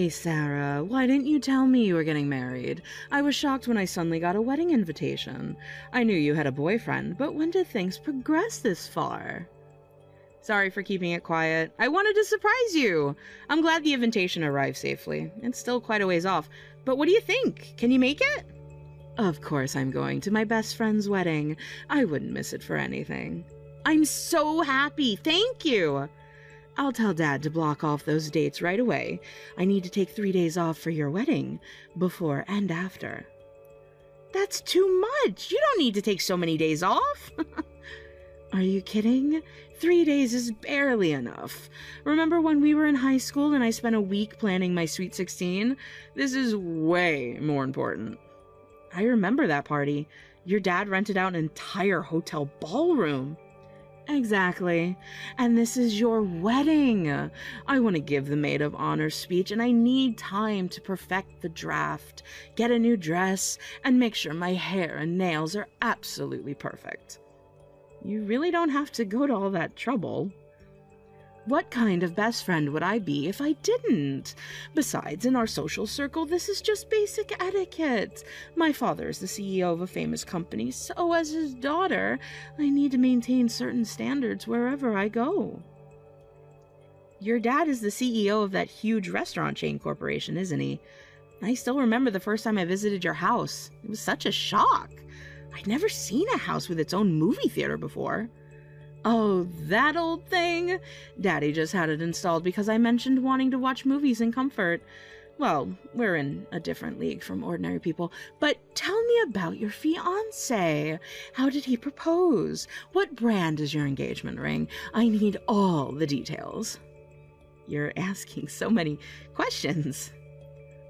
Hey, Sarah, why didn't you tell me you were getting married? I was shocked when I suddenly got a wedding invitation. I knew you had a boyfriend, but when did things progress this far? Sorry for keeping it quiet. I wanted to surprise you. I'm glad the invitation arrived safely. It's still quite a ways off, but what do you think? Can you make it? Of course I'm going to my best friend's wedding. I wouldn't miss it for anything. I'm so happy. Thank you. I'll tell Dad to block off those dates right away. I need to take 3 days off for your wedding, before and after. That's too much. You don't need to take so many days off. Are you kidding? 3 days is barely enough. Remember when we were in high school and I spent a week planning my Sweet 16? This is way more important. I remember that party. Your dad rented out an entire hotel ballroom. Exactly. And this is your wedding. I want to give the maid of honor speech, and I need time to perfect the draft, get a new dress, and make sure my hair and nails are absolutely perfect. You really don't have to go to all that trouble. What kind of best friend would I be if I didn't? Besides, in our social circle, this is just basic etiquette. My father is the CEO of a famous company, so as his daughter, I need to maintain certain standards wherever I go. Your dad is the CEO of that huge restaurant chain corporation, isn't he? I still remember the first time I visited your house. It was such a shock. I'd never seen a house with its own movie theater before. Oh, that old thing? Daddy just had it installed because I mentioned wanting to watch movies in comfort. Well, we're in a different league from ordinary people. But tell me about your fiancé. How did he propose? What brand is your engagement ring? I need all the details. You're asking so many questions.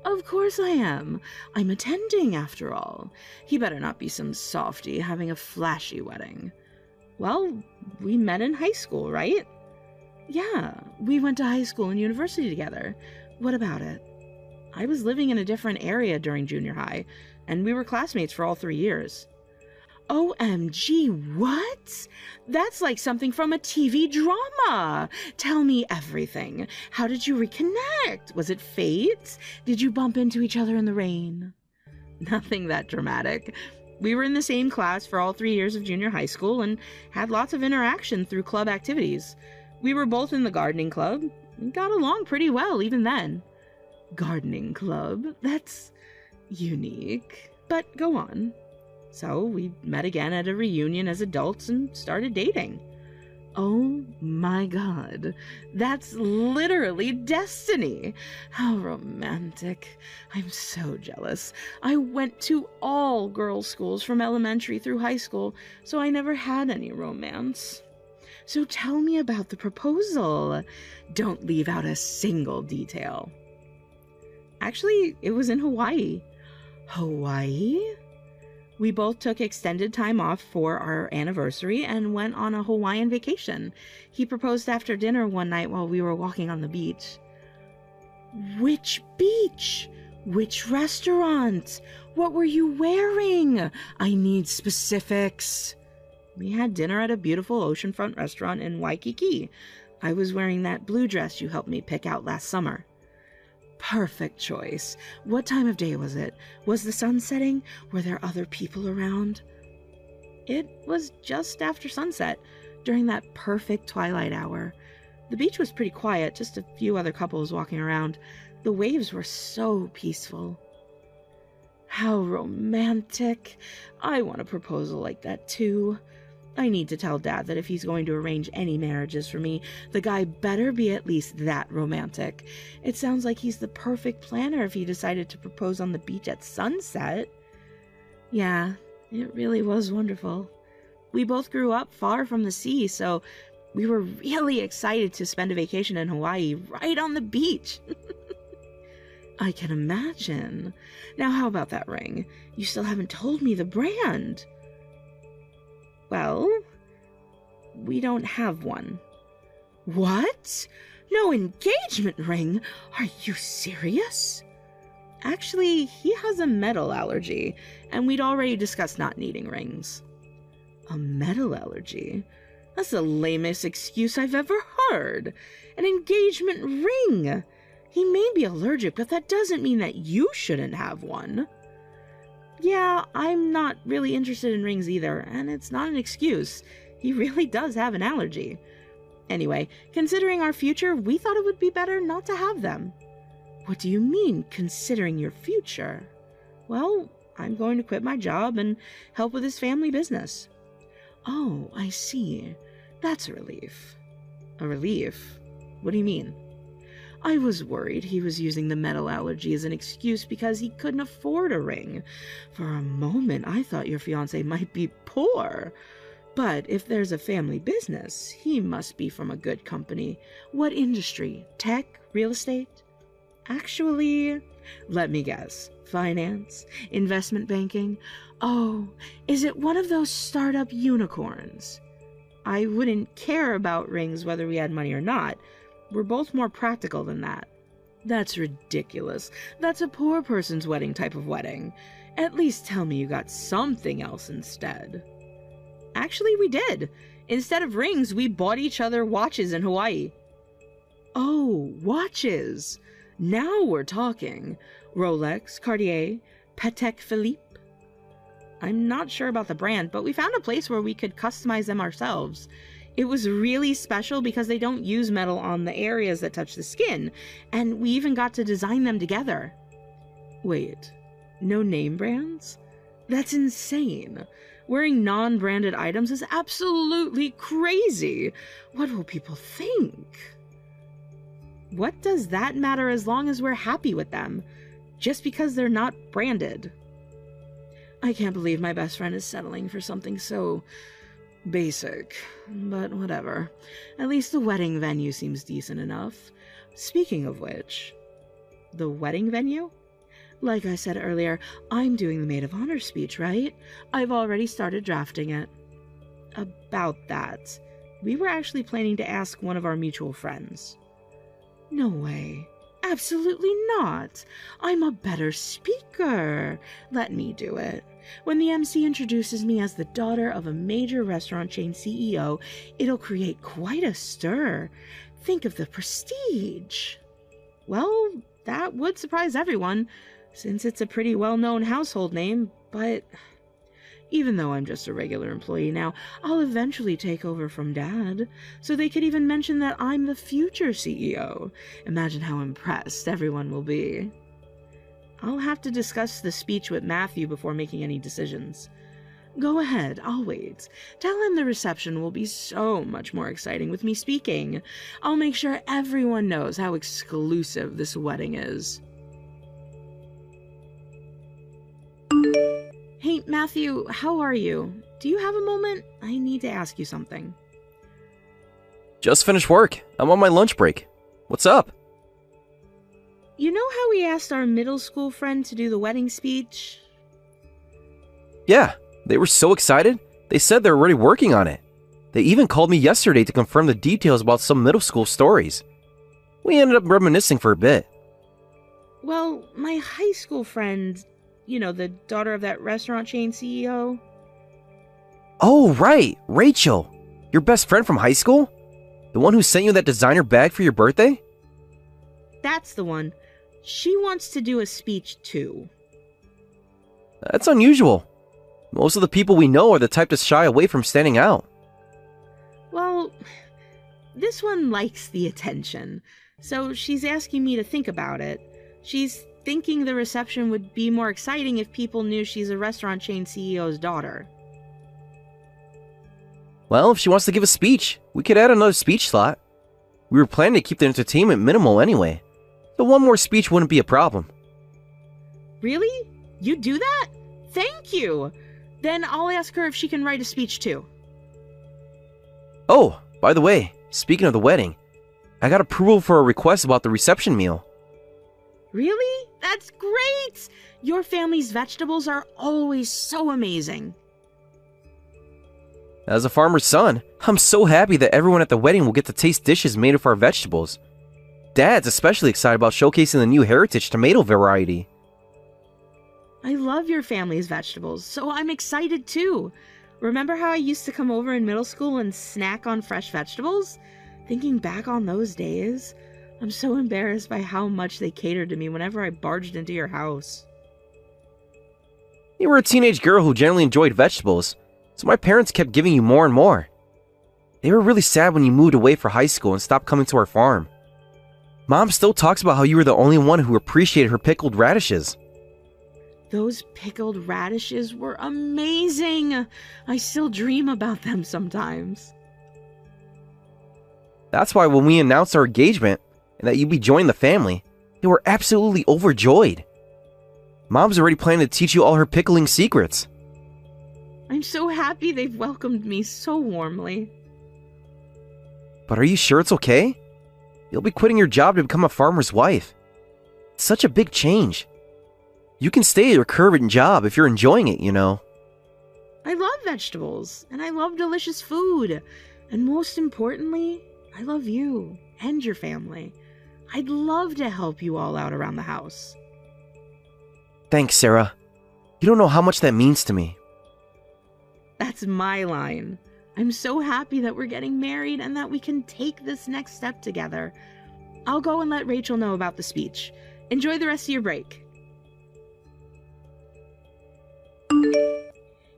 Of course I am. I'm attending, after all. He better not be some softy having a flashy wedding. Well, we met in high school, right? Yeah, we went to high school and university together. What about it? I was living in a different area during junior high, and we were classmates for all 3 years. OMG, what? That's like something from a TV drama. Tell me everything. How did you reconnect? Was it fate? Did you bump into each other in the rain? Nothing that dramatic. We were in the same class for all 3 years of junior high school and had lots of interaction through club activities. We were both in the gardening club and got along pretty well even then. Gardening club? That's unique. But go on. So we met again at a reunion as adults and started dating. Oh my God, that's literally destiny. How romantic. I'm so jealous. I went to all girls' schools from elementary through high school, so I never had any romance. So tell me about the proposal. Don't leave out a single detail. Actually, it was in Hawaii. Hawaii? We both took extended time off for our anniversary and went on a Hawaiian vacation. He proposed after dinner one night while we were walking on the beach. Which beach? Which restaurant? What were you wearing? I need specifics. We had dinner at a beautiful oceanfront restaurant in Waikiki. I was wearing that blue dress you helped me pick out last summer. Perfect choice. What time of day was it? Was the sun setting? Were there other people around? It was just after sunset, during that perfect twilight hour. The beach was pretty quiet, just a few other couples walking around. The waves were so peaceful. How romantic. I want a proposal like that too. I need to tell Dad that if he's going to arrange any marriages for me, the guy better be at least that romantic. It sounds like he's the perfect planner if he decided to propose on the beach at sunset. Yeah, it really was wonderful. We both grew up far from the sea, so we were really excited to spend a vacation in Hawaii right on the beach. I can imagine. Now, how about that ring? You still haven't told me the brand. Well, we don't have one. What? No engagement ring? Are you serious? Actually, he has a metal allergy, and we'd already discussed not needing rings. A metal allergy? That's the lamest excuse I've ever heard. An engagement ring. He may be allergic, but that doesn't mean that you shouldn't have one. Yeah, I'm not really interested in rings either, and it's not an excuse. He really does have an allergy. Anyway, considering our future, we thought it would be better not to have them. What do you mean, considering your future? Well, I'm going to quit my job and help with his family business. Oh, I see. That's a relief. A relief? What do you mean? I was worried he was using the metal allergy as an excuse because he couldn't afford a ring. For a moment, I thought your fiancé might be poor. But if there's a family business, he must be from a good company. What industry? Tech? Real estate? Actually, let me guess. Finance? Investment banking? Oh, is it one of those startup unicorns? I wouldn't care about rings whether we had money or not. We're both more practical than that. That's ridiculous. That's a poor person's wedding type of wedding. At least tell me you got something else instead. Actually, we did. Instead of rings, we bought each other watches in Hawaii. Oh, watches. Now we're talking. Rolex, Cartier, Patek Philippe. I'm not sure about the brand, but we found a place where we could customize them ourselves. It was really special because they don't use metal on the areas that touch the skin, and we even got to design them together. Wait, no name brands? That's insane. Wearing non-branded items is absolutely crazy. What will people think? What does that matter as long as we're happy with them? Just because they're not branded. I can't believe my best friend is settling for something so basic, but whatever. At least the wedding venue seems decent enough. Speaking of which, the wedding venue? Like I said earlier, I'm doing the maid of honor speech, right? I've already started drafting it. About that, we were actually planning to ask one of our mutual friends. No way. Absolutely not. I'm a better speaker. Let me do it. When the MC introduces me as the daughter of a major restaurant chain CEO, it'll create quite a stir. Think of the prestige. Well, that would surprise everyone, since it's a pretty well-known household name, but even though I'm just a regular employee now, I'll eventually take over from Dad, so they could even mention that I'm the future CEO. Imagine how impressed everyone will be. I'll have to discuss the speech with Matthew before making any decisions. Go ahead, I'll wait. Tell him the reception will be so much more exciting with me speaking. I'll make sure everyone knows how exclusive this wedding is. Hey, Matthew, how are you? Do you have a moment? I need to ask you something. Just finished work. I'm on my lunch break. What's up? You know how we asked our middle school friend to do the wedding speech? Yeah, they were so excited. They said they're already working on it. They even called me yesterday to confirm the details about some middle school stories. We ended up reminiscing for a bit. Well, my high school friend, you know, the daughter of that restaurant chain CEO. Oh, right, Rachel. Your best friend from high school? The one who sent you that designer bag for your birthday? That's the one. She wants to do a speech too. That's unusual. Most of the people we know are the type to shy away from standing out. Well, this one likes the attention, so she's asking me to think about it. She's thinking the reception would be more exciting if people knew she's a restaurant chain CEO's daughter. Well, if she wants to give a speech, we could add another speech slot. We were planning to keep the entertainment minimal anyway, so one more speech wouldn't be a problem. Really? You do that? Thank you! Then I'll ask her if she can write a speech too. Oh, by the way, speaking of the wedding, I got approval for a request about the reception meal. Really? That's great! Your family's vegetables are always so amazing. As a farmer's son, I'm so happy that everyone at the wedding will get to taste dishes made of our vegetables. Dad's especially excited about showcasing the new heritage tomato variety. I love your family's vegetables, so I'm excited too. Remember how I used to come over in middle school and snack on fresh vegetables? Thinking back on those days, I'm so embarrassed by how much they catered to me whenever I barged into your house. You were a teenage girl who generally enjoyed vegetables, so my parents kept giving you more and more. They were really sad when you moved away for high school and stopped coming to our farm. Mom still talks about how you were the only one who appreciated her pickled radishes. Those pickled radishes were amazing! I still dream about them sometimes. That's why when we announced our engagement and that you'd be joining the family, they were absolutely overjoyed. Mom's already planning to teach you all her pickling secrets. I'm so happy they've welcomed me so warmly. But are you sure it's okay? You'll be quitting your job to become a farmer's wife. It's such a big change. You can stay at your current job if you're enjoying it, you know. I love vegetables, and I love delicious food. And most importantly, I love you and your family. I'd love to help you all out around the house. Thanks, Sarah. You don't know how much that means to me. That's my line. I'm so happy that we're getting married and that we can take this next step together. I'll go and let Rachel know about the speech. Enjoy the rest of your break.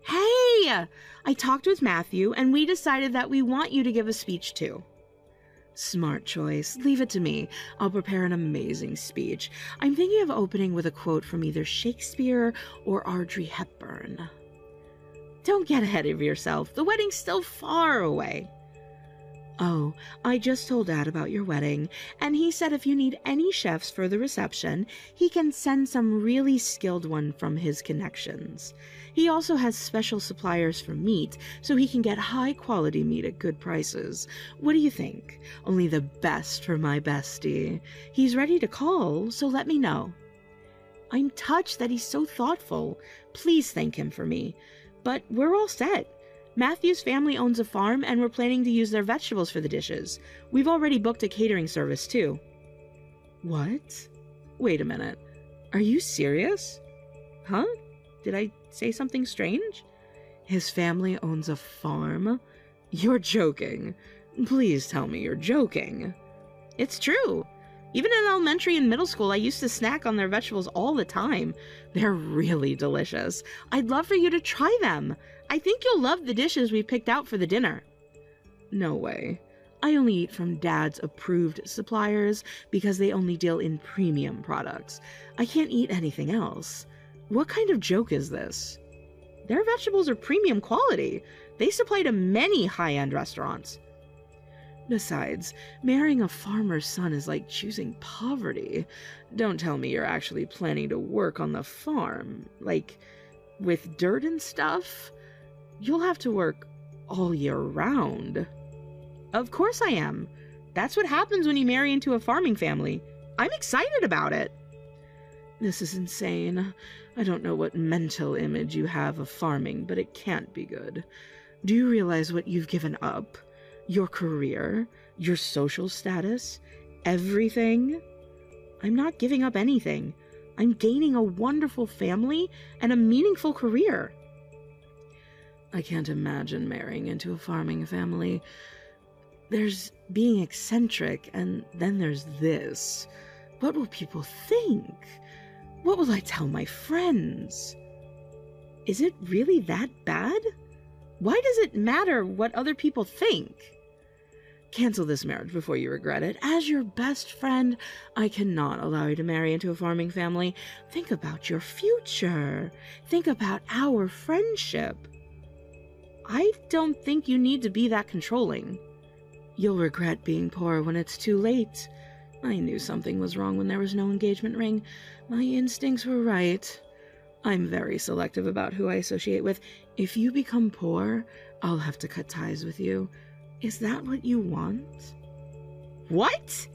Hey! I talked with Matthew and we decided that we want you to give a speech too. Smart choice. Leave it to me. I'll prepare an amazing speech. I'm thinking of opening with a quote from either Shakespeare or Audrey Hepburn. Don't get ahead of yourself. The wedding's still far away. Oh, I just told Dad about your wedding, and he said if you need any chefs for the reception, he can send some really skilled one from his connections. He also has special suppliers for meat, so he can get high-quality meat at good prices. What do you think? Only the best for my bestie. He's ready to call, so let me know. I'm touched that he's so thoughtful. Please thank him for me. But we're all set. Matthew's family owns a farm, and we're planning to use their vegetables for the dishes. We've already booked a catering service, too. What? Wait a minute. Are you serious? Huh? Did I say something strange? His family owns a farm? You're joking. Please tell me you're joking. It's true. Even in elementary and middle school, I used to snack on their vegetables all the time. They're really delicious. I'd love for you to try them. I think you'll love the dishes we picked out for the dinner. No way. I only eat from Dad's approved suppliers because they only deal in premium products. I can't eat anything else. What kind of joke is this? Their vegetables are premium quality. They supply to many high-end restaurants. Besides, marrying a farmer's son is like choosing poverty. Don't tell me you're actually planning to work on the farm, like with dirt and stuff. You'll have to work all year round. Of course I am. That's what happens when you marry into a farming family. I'm excited about it. This is insane. I don't know what mental image you have of farming, but it can't be good. Do you realize what you've given up? Your career, your social status, everything? I'm not giving up anything. I'm gaining a wonderful family and a meaningful career. I can't imagine marrying into a farming family. There's being eccentric, and then there's this. What will people think? What will I tell my friends? Is it really that bad? Why does it matter what other people think? Cancel this marriage before you regret it. As your best friend, I cannot allow you to marry into a farming family. Think about your future. Think about our friendship. I don't think you need to be that controlling. You'll regret being poor when it's too late. I knew something was wrong when there was no engagement ring. My instincts were right. I'm very selective about who I associate with. If you become poor, I'll have to cut ties with you. Is that what you want? What?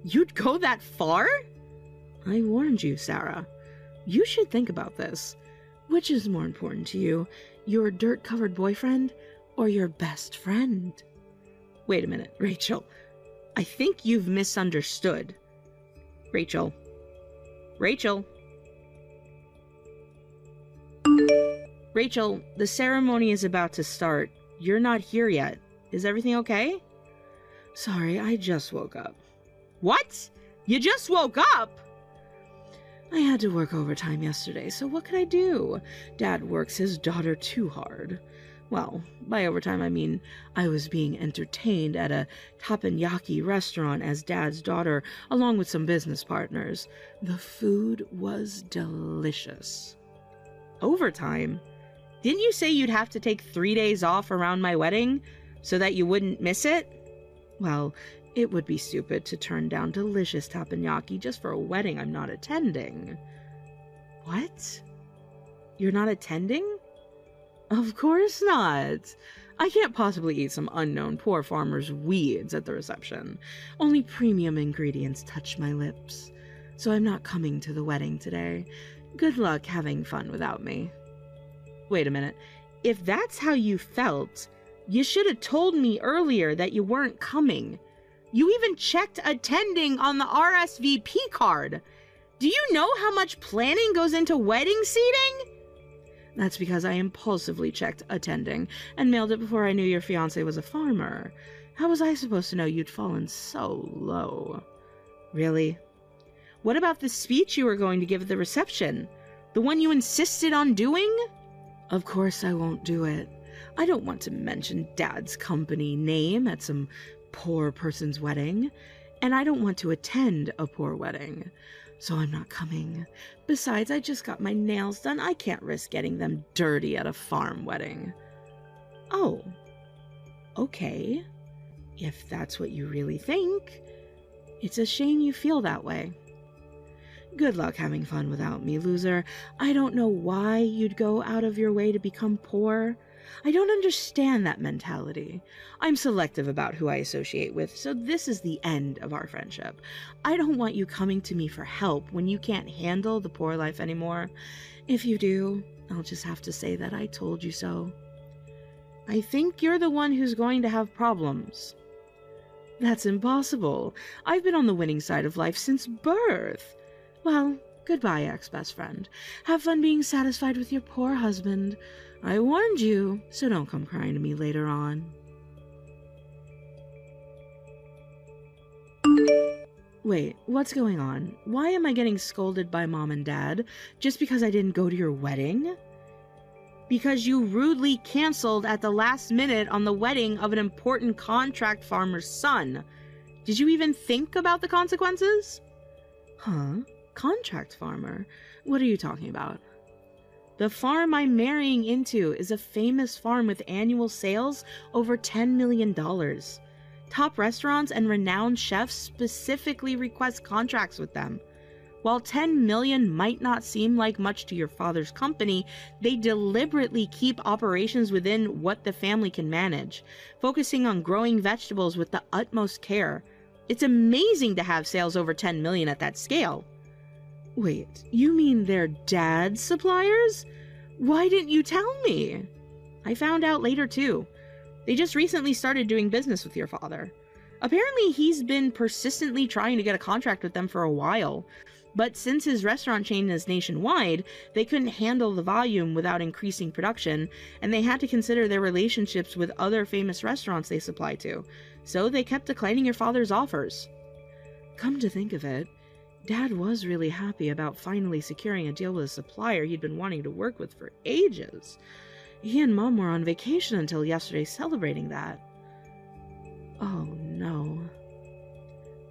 You'd go that far? I warned you, Sarah. You should think about this. Which is more important to you, your dirt-covered boyfriend or your best friend? Wait a minute, Rachel. I think you've misunderstood. Rachel. Rachel. Rachel, the ceremony is about to start. You're not here yet. Is everything okay? Sorry, I just woke up. What? You just woke up? I had to work overtime yesterday, so what could I do? Dad works his daughter too hard. Well, by overtime I mean I was being entertained at a teppanyaki restaurant as Dad's daughter, along with some business partners. The food was delicious. Overtime? Didn't you say you'd have to take 3 days off around my wedding so that you wouldn't miss it? Well, it would be stupid to turn down delicious teppanyaki just for a wedding I'm not attending. What? You're not attending? Of course not. I can't possibly eat some unknown poor farmer's weeds at the reception. Only premium ingredients touch my lips. So I'm not coming to the wedding today. Good luck having fun without me. Wait a minute. If that's how you felt, you should have told me earlier that you weren't coming. You even checked attending on the RSVP card. Do you know how much planning goes into wedding seating? That's because I impulsively checked attending and mailed it before I knew your fiancé was a farmer. How was I supposed to know you'd fallen so low? Really? What about the speech you were going to give at the reception? The one you insisted on doing? Of course I won't do it. I don't want to mention Dad's company name at some poor person's wedding, and I don't want to attend a poor wedding. So I'm not coming. Besides, I just got my nails done. I can't risk getting them dirty at a farm wedding. Oh, okay. If that's what you really think, it's a shame you feel that way. Good luck having fun without me, loser. I don't know why you'd go out of your way to become poor. I don't understand that mentality. I'm selective about who I associate with, so this is the end of our friendship. I don't want you coming to me for help when you can't handle the poor life anymore. If you do, I'll just have to say that I told you so. I think you're the one who's going to have problems. That's impossible. I've been on the winning side of life since birth. Well, goodbye, ex-best friend. Have fun being satisfied with your poor husband. I warned you, so don't come crying to me later on. Wait, what's going on? Why am I getting scolded by Mom and Dad just because I didn't go to your wedding? Because you rudely canceled at the last minute on the wedding of an important contract farmer's son. Did you even think about the consequences? Huh? Contract farmer? What are you talking about? The farm I'm marrying into is a famous farm with annual sales over $10 million. Top restaurants and renowned chefs specifically request contracts with them. While $10 million might not seem like much to your father's company, they deliberately keep operations within what the family can manage, focusing on growing vegetables with the utmost care. It's amazing to have sales over $10 million at that scale. Wait, you mean they're Dad's suppliers? Why didn't you tell me? I found out later too. They just recently started doing business with your father. Apparently he's been persistently trying to get a contract with them for a while, but since his restaurant chain is nationwide, they couldn't handle the volume without increasing production, and they had to consider their relationships with other famous restaurants they supply to, so they kept declining your father's offers. Come to think of it, Dad was really happy about finally securing a deal with a supplier he'd been wanting to work with for ages. He and Mom were on vacation until yesterday celebrating that. Oh no.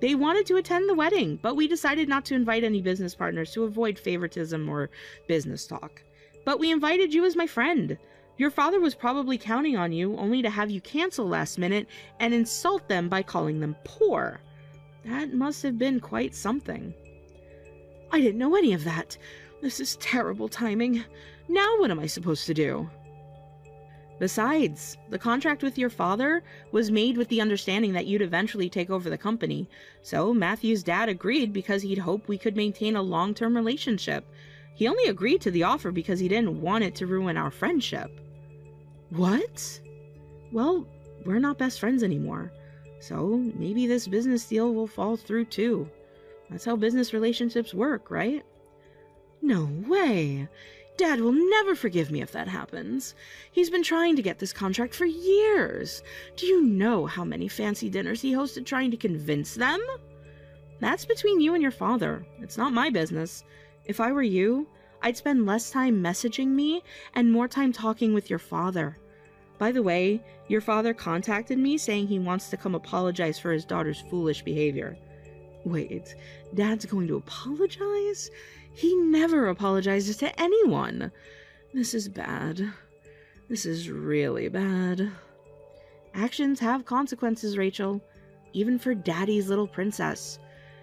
They wanted to attend the wedding, but we decided not to invite any business partners to avoid favoritism or business talk. But we invited you as my friend. Your father was probably counting on you, only to have you cancel last minute and insult them by calling them poor. That must have been quite something. I didn't know any of that. This is terrible timing. Now what am I supposed to do? Besides, the contract with your father was made with the understanding that you'd eventually take over the company, so Matthew's dad agreed because he'd hoped we could maintain a long-term relationship. He only agreed to the offer because he didn't want it to ruin our friendship. What? Well, we're not best friends anymore, so maybe this business deal will fall through too. That's how business relationships work, right? No way! Dad will never forgive me if that happens. He's been trying to get this contract for years. Do you know how many fancy dinners he hosted trying to convince them? That's between you and your father. It's not my business. If I were you, I'd spend less time messaging me and more time talking with your father. By the way, your father contacted me saying he wants to come apologize for his daughter's foolish behavior. Wait, Dad's going to apologize? He never apologizes to anyone. This is bad. This is really bad. Actions have consequences, Rachel. Even for Daddy's little princess.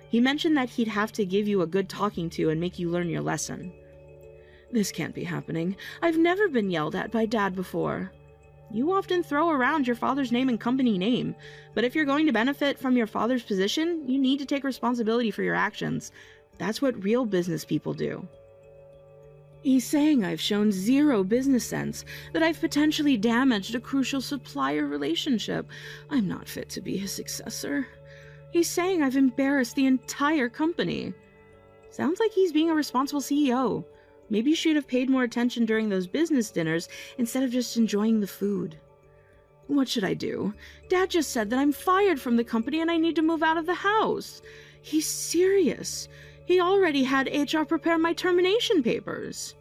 He mentioned that he'd have to give you a good talking to and make you learn your lesson. This can't be happening. I've never been yelled at by Dad before. You often throw around your father's name and company name, but if you're going to benefit from your father's position, you need to take responsibility for your actions. That's what real business people do. He's saying I've shown zero business sense, that I've potentially damaged a crucial supplier relationship. I'm not fit to be his successor. He's saying I've embarrassed the entire company. Sounds like he's being a responsible CEO. Maybe you should have paid more attention during those business dinners instead of just enjoying the food. What should I do? Dad just said that I'm fired from the company and I need to move out of the house. He's serious. He already had HR prepare my termination papers.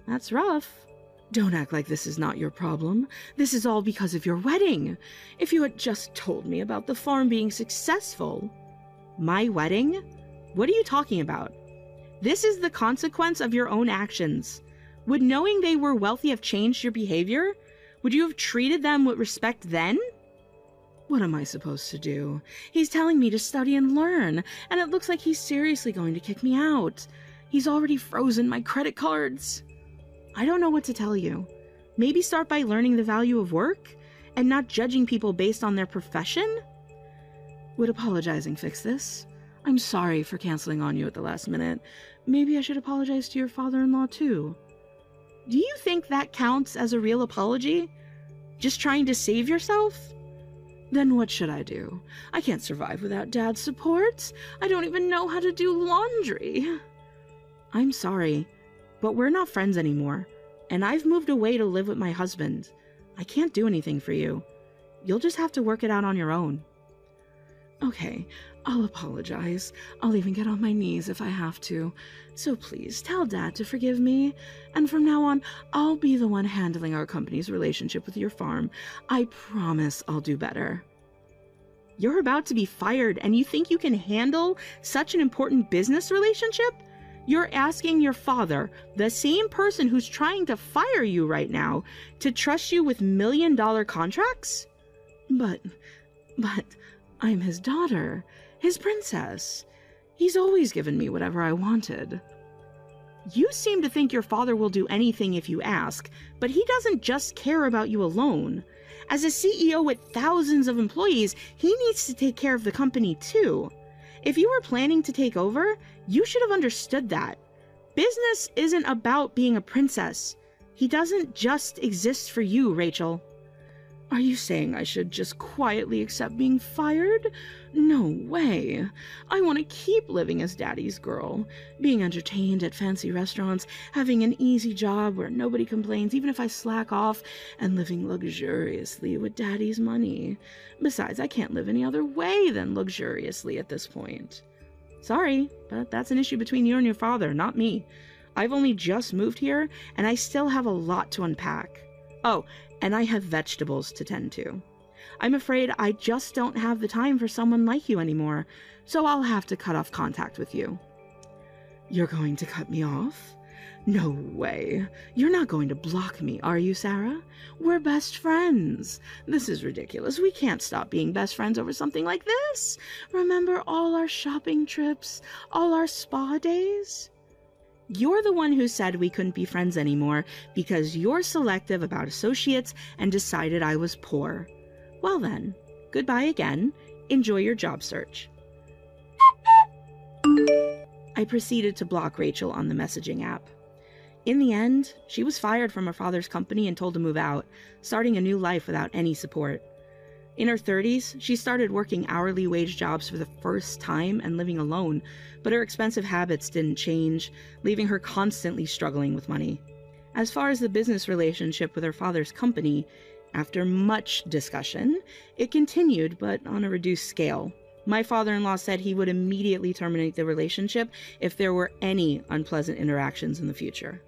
That's rough. Don't act like this is not your problem. This is all because of your wedding. If you had just told me about the farm being successful... My wedding? What are you talking about? This is the consequence of your own actions. Would knowing they were wealthy have changed your behavior? Would you have treated them with respect then? What am I supposed to do? He's telling me to study and learn, and it looks like he's seriously going to kick me out. He's already frozen my credit cards. I don't know what to tell you. Maybe start by learning the value of work and not judging people based on their profession? Would apologizing fix this? I'm sorry for canceling on you at the last minute. Maybe I should apologize to your father-in-law too. Do you think that counts as a real apology? Just trying to save yourself? Then what should I do? I can't survive without Dad's support. I don't even know how to do laundry. I'm sorry, but we're not friends anymore, and I've moved away to live with my husband. I can't do anything for you. You'll just have to work it out on your own. Okay, I'll apologize. I'll even get on my knees if I have to. So please, tell Dad to forgive me. And from now on, I'll be the one handling our company's relationship with your farm. I promise I'll do better. You're about to be fired, and you think you can handle such an important business relationship? You're asking your father, the same person who's trying to fire you right now, to trust you with million-dollar contracts? But... I'm his daughter, his princess. He's always given me whatever I wanted. You seem to think your father will do anything if you ask, but he doesn't just care about you alone. As a CEO with thousands of employees, he needs to take care of the company too. If you were planning to take over, you should have understood that. Business isn't about being a princess. He doesn't just exist for you, Rachel. Are you saying I should just quietly accept being fired? No way. I want to keep living as Daddy's girl, being entertained at fancy restaurants, having an easy job where nobody complains even if I slack off, and living luxuriously with Daddy's money. Besides, I can't live any other way than luxuriously at this point. Sorry, but that's an issue between you and your father, not me. I've only just moved here, and I still have a lot to unpack. Oh, and I have vegetables to tend to. I'm afraid I just don't have the time for someone like you anymore, so I'll have to cut off contact with you. You're going to cut me off? No way. You're not going to block me, are you, Sarah? We're best friends. This is ridiculous. We can't stop being best friends over something like this. Remember all our shopping trips, all our spa days? You're the one who said we couldn't be friends anymore because you're selective about associates and decided I was poor. Well then, goodbye again. Enjoy your job search. I proceeded to block Rachel on the messaging app. In the end, she was fired from her father's company and told to move out, starting a new life without any support. In her 30s, she started working hourly wage jobs for the first time and living alone, but her expensive habits didn't change, leaving her constantly struggling with money. As far as the business relationship with her father's company, after much discussion, it continued, but on a reduced scale. My father-in-law said he would immediately terminate the relationship if there were any unpleasant interactions in the future.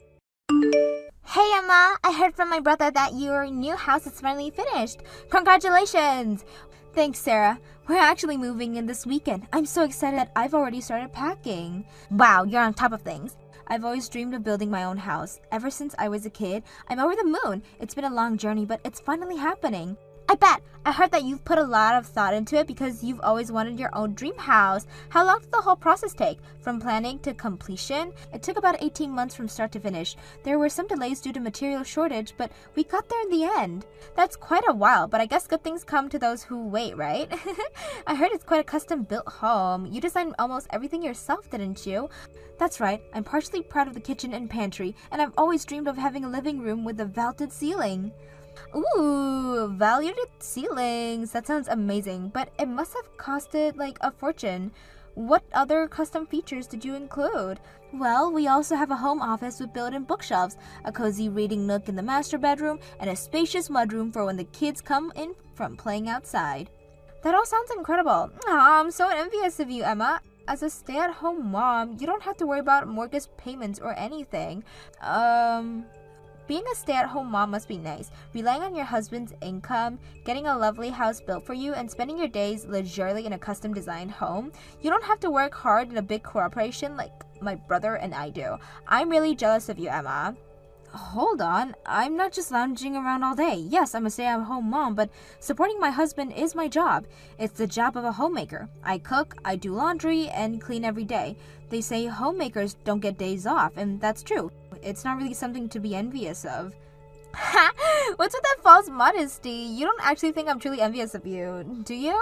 Hey Emma, I heard from my brother that your new house is finally finished. Congratulations! Thanks, Sarah. We're actually moving in this weekend. I'm so excited that I've already started packing. Wow, you're on top of things. I've always dreamed of building my own house. Ever since I was a kid, I'm over the moon. It's been a long journey, but it's finally happening. I bet. I heard that you've put a lot of thought into it because you've always wanted your own dream house. How long did the whole process take? From planning to completion? It took about 18 months from start to finish. There were some delays due to material shortage, but we got there in the end. That's quite a while, but I guess good things come to those who wait, right? I heard it's quite a custom-built home. You designed almost everything yourself, didn't you? That's right. I'm partially proud of the kitchen and pantry, and I've always dreamed of having a living room with a vaulted ceiling. Ooh, valued ceilings. That sounds amazing, but it must have costed like a fortune. What other custom features did you include? Well, we also have a home office with built-in bookshelves, a cozy reading nook in the master bedroom, and a spacious mudroom for when the kids come in from playing outside. That all sounds incredible. Aw, I'm so envious of you, Emma. As a stay-at-home mom, you don't have to worry about mortgage payments or anything. Being a stay-at-home mom must be nice. Relying on your husband's income, getting a lovely house built for you, and spending your days luxuriously in a custom-designed home. You don't have to work hard in a big corporation like my brother and I do. I'm really jealous of you, Emma. Hold on, I'm not just lounging around all day. Yes, I'm a stay-at-home mom, but supporting my husband is my job. It's the job of a homemaker. I cook, I do laundry, and clean every day. They say homemakers don't get days off, and that's true. It's not really something to be envious of. Ha! What's with that false modesty? You don't actually think I'm truly envious of you, do you?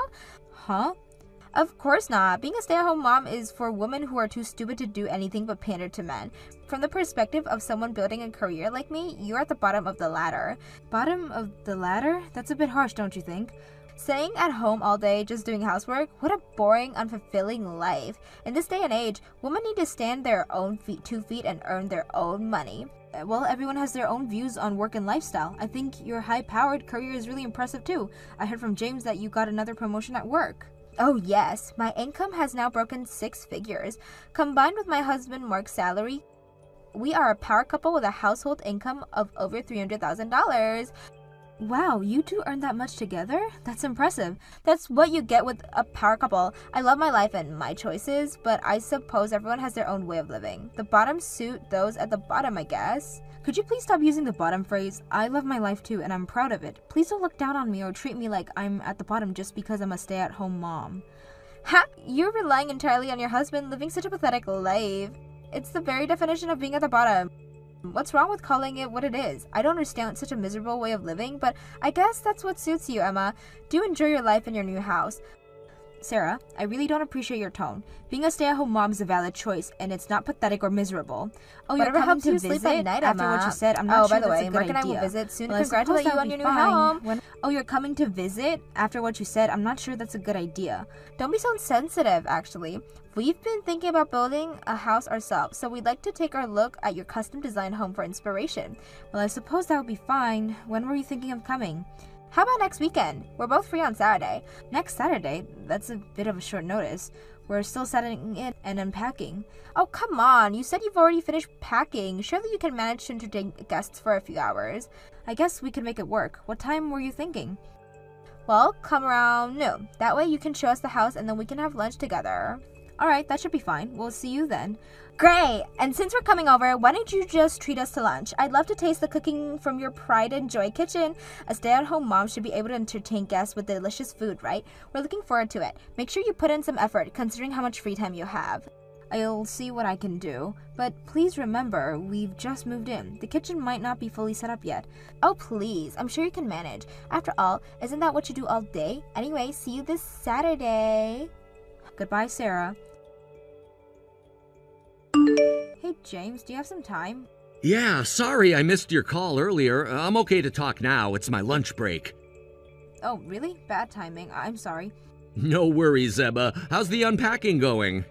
Huh? Of course not. Being a stay-at-home mom is for women who are too stupid to do anything but pander to men. From the perspective of someone building a career like me, you're at the bottom of the ladder. Bottom of the ladder? That's a bit harsh, don't you think? Staying at home all day just doing housework? What a boring, unfulfilling life. In this day and age, women need to stand their own 2 feet and earn their own money. Well, everyone has their own views on work and lifestyle. I think your high-powered career is really impressive too. I heard from James that you got another promotion at work. Oh yes, my income has now broken 6 figures. Combined with my husband Mark's salary, we are a power couple with a household income of over $300,000. Wow, you two earn that much together? That's impressive. That's what you get with a power couple. I love my life and my choices, but I suppose everyone has their own way of living. The bottoms suit those at the bottom, I guess. Could you please stop using the bottom phrase? I love my life too, and I'm proud of it. Please don't look down on me or treat me like I'm at the bottom just because I'm a stay-at-home mom. Ha! You're relying entirely on your husband living such a pathetic life. It's the very definition of being at the bottom. What's wrong with calling it what it is? I don't understand such a miserable way of living, but I guess that's what suits you, Emma. Do enjoy your life in your new house. Sarah, I really don't appreciate your tone. Being a stay-at-home mom is a valid choice, and it's not pathetic or miserable. Oh, you're coming to visit sleep at night, after what you said? I'm not sure that's a good idea. Mark and I will visit soon to congratulate you on your new home. Oh, you're coming to visit? After what you said, I'm not sure that's a good idea. Don't be so insensitive, actually. We've been thinking about building a house ourselves, so we'd like to take our look at your custom-designed home for inspiration. Well, I suppose that would be fine. When were you thinking of coming? How about next weekend? We're both free on Saturday. Next Saturday? That's a bit of a short notice. We're still setting it and unpacking. Oh, come on. You said you've already finished packing. Surely you can manage to entertain guests for a few hours. I guess we can make it work. What time were you thinking? Well, come around noon. That way you can show us the house and then we can have lunch together. Alright, that should be fine. We'll see you then. Great! And since we're coming over, why don't you just treat us to lunch? I'd love to taste the cooking from your Pride and Joy kitchen. A stay-at-home mom should be able to entertain guests with delicious food, right? We're looking forward to it. Make sure you put in some effort, considering how much free time you have. I'll see what I can do. But please remember, we've just moved in. The kitchen might not be fully set up yet. Oh, please. I'm sure you can manage. After all, isn't that what you do all day? Anyway, see you this Saturday. Goodbye, Sarah. Hey, James, do you have some time? Yeah, sorry I missed your call earlier. I'm okay to talk now. It's my lunch break. Oh, really? Bad timing. I'm sorry. No worries, Emma. How's the unpacking going?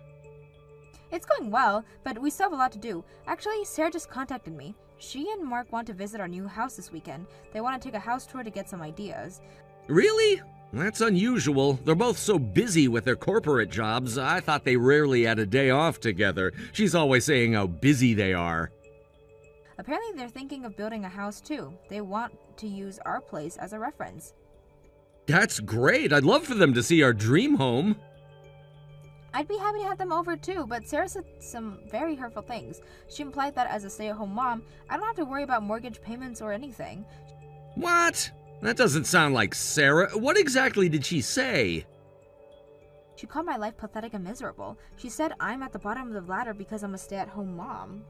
It's going well, but we still have a lot to do. Actually, Sarah just contacted me. She and Mark want to visit our new house this weekend. They want to take a house tour to get some ideas. Really? That's unusual. They're both so busy with their corporate jobs, I thought they rarely had a day off together. She's always saying how busy they are. Apparently they're thinking of building a house too. They want to use our place as a reference. That's great. I'd love for them to see our dream home. I'd be happy to have them over too, but Sarah said some very hurtful things. She implied that as a stay-at-home mom, I don't have to worry about mortgage payments or anything. What? That doesn't sound like Sarah. What exactly did she say? She called my life pathetic and miserable. She said I'm at the bottom of the ladder because I'm a stay-at-home mom.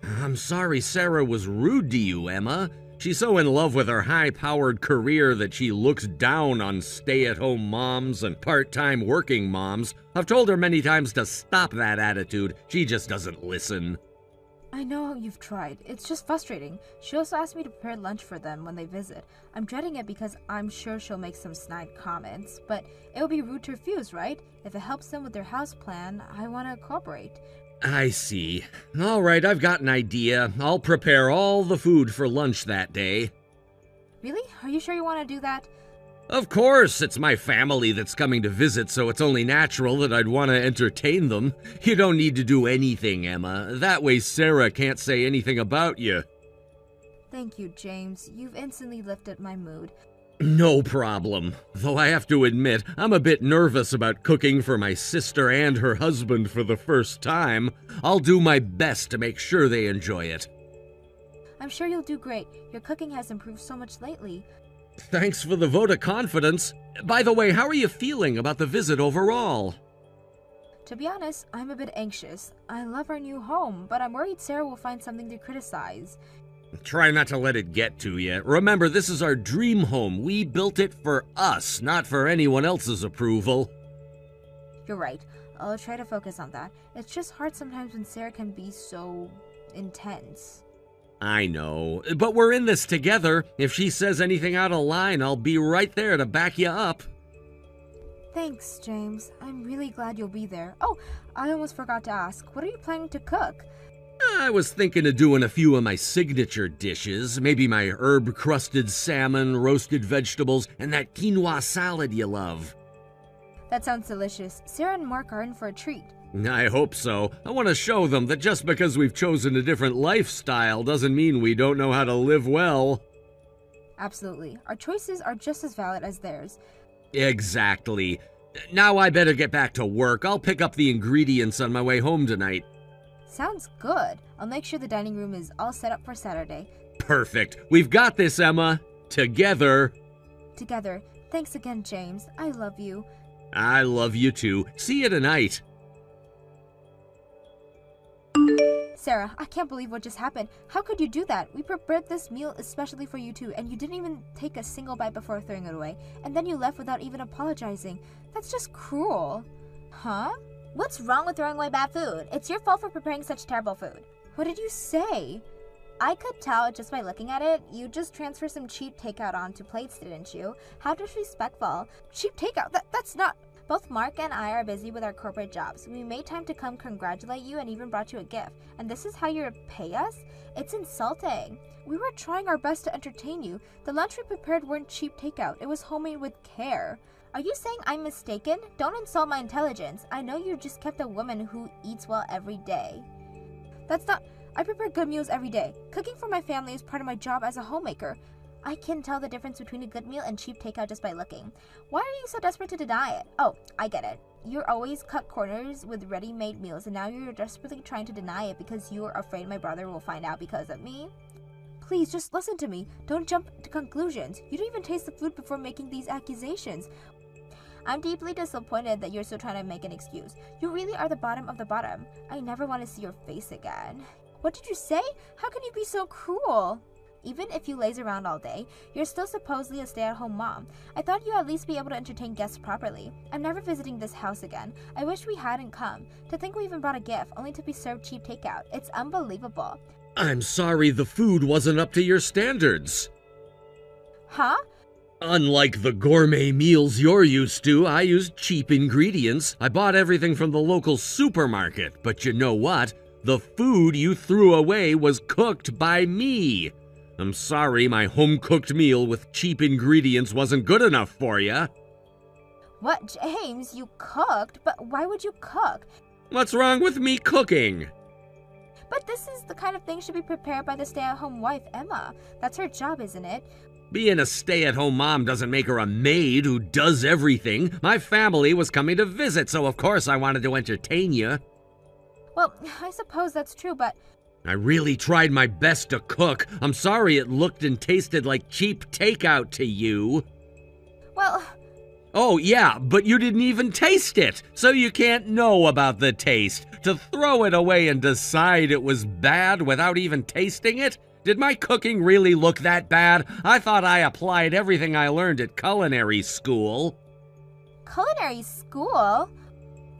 I'm sorry Sarah was rude to you, Emma. She's so in love with her high-powered career that she looks down on stay-at-home moms and part-time working moms. I've told her many times to stop that attitude. She just doesn't listen. I know you've tried. It's just frustrating. She also asked me to prepare lunch for them when they visit. I'm dreading it because I'm sure she'll make some snide comments, but it would be rude to refuse, right? If it helps them with their house plan, I want to cooperate. I see. All right, I've got an idea. I'll prepare all the food for lunch that day. Really? Are you sure you want to do that? Of course, it's my family that's coming to visit, so it's only natural that I'd want to entertain them. You don't need to do anything, Emma. That way Sarah can't say anything about you. Thank you, James. You've instantly lifted my mood. No problem. Though I have to admit, I'm a bit nervous about cooking for my sister and her husband for the first time. I'll do my best to make sure they enjoy it. I'm sure you'll do great. Your cooking has improved so much lately. Thanks for the vote of confidence. By the way, how are you feeling about the visit overall? To be honest, I'm a bit anxious. I love our new home, but I'm worried Sarah will find something to criticize. Try not to let it get to you. Remember, this is our dream home. We built it for us, not for anyone else's approval. You're right. I'll try to focus on that. It's just hard sometimes when Sarah can be so intense. I know, but we're in this together. If she says anything out of line, I'll be right there to back you up. Thanks, James. I'm really glad you'll be there. Oh, I almost forgot to ask. What are you planning to cook? I was thinking of doing a few of my signature dishes. Maybe my herb-crusted salmon, roasted vegetables, and that quinoa salad you love. That sounds delicious. Sarah and Mark are in for a treat. I hope so. I want to show them that just because we've chosen a different lifestyle doesn't mean we don't know how to live well. Absolutely. Our choices are just as valid as theirs. Exactly. Now I better get back to work. I'll pick up the ingredients on my way home tonight. Sounds good. I'll make sure the dining room is all set up for Saturday. Perfect. We've got this, Emma. Together. Together. Thanks again, James. I love you. I love you too. See you tonight. Sarah, I can't believe what just happened. How could you do that? We prepared this meal especially for you two, and you didn't even take a single bite before throwing it away. And then you left without even apologizing. That's just cruel. Huh? What's wrong with throwing away bad food? It's your fault for preparing such terrible food. What did you say? I could tell just by looking at it. You just transferred some cheap takeout onto plates, didn't you? How disrespectful. Cheap takeout? That's not... Both Mark and I are busy with our corporate jobs. We made time to come congratulate you and even brought you a gift. And this is how you're to pay us? It's insulting. We were trying our best to entertain you. The lunch we prepared weren't cheap takeout. It was homemade with care. Are you saying I'm mistaken? Don't insult my intelligence. I know you just kept a woman who eats well every day. That's not... I prepare good meals every day. Cooking for my family is part of my job as a homemaker. I can tell the difference between a good meal and cheap takeout just by looking. Why are you so desperate to deny it? Oh, I get it. You're always cut corners with ready-made meals, and now you're desperately trying to deny it because you're afraid my brother will find out because of me? Please, just listen to me. Don't jump to conclusions. You didn't even taste the food before making these accusations. I'm deeply disappointed that you're still trying to make an excuse. You really are the bottom of the bottom. I never want to see your face again. What did you say? How can you be so cruel? Even if you laze around all day, you're still supposedly a stay-at-home mom. I thought you'd at least be able to entertain guests properly. I'm never visiting this house again. I wish we hadn't come. To think we even brought a gift, only to be served cheap takeout. It's unbelievable. I'm sorry the food wasn't up to your standards. Huh? Unlike the gourmet meals you're used to, I used cheap ingredients. I bought everything from the local supermarket. But you know what? The food you threw away was cooked by me. I'm sorry my home-cooked meal with cheap ingredients wasn't good enough for you. What, James? You cooked? But why would you cook? What's wrong with me cooking? But this is the kind of thing should be prepared by the stay-at-home wife, Emma. That's her job, isn't it? Being a stay-at-home mom doesn't make her a maid who does everything. My family was coming to visit, so of course I wanted to entertain you. Well, I suppose that's true, but... I really tried my best to cook. I'm sorry it looked and tasted like cheap takeout to you. Well... Oh, yeah, but you didn't even taste it, so you can't know about the taste. To throw it away and decide it was bad without even tasting it? Did my cooking really look that bad? I thought I applied everything I learned at culinary school. Culinary school?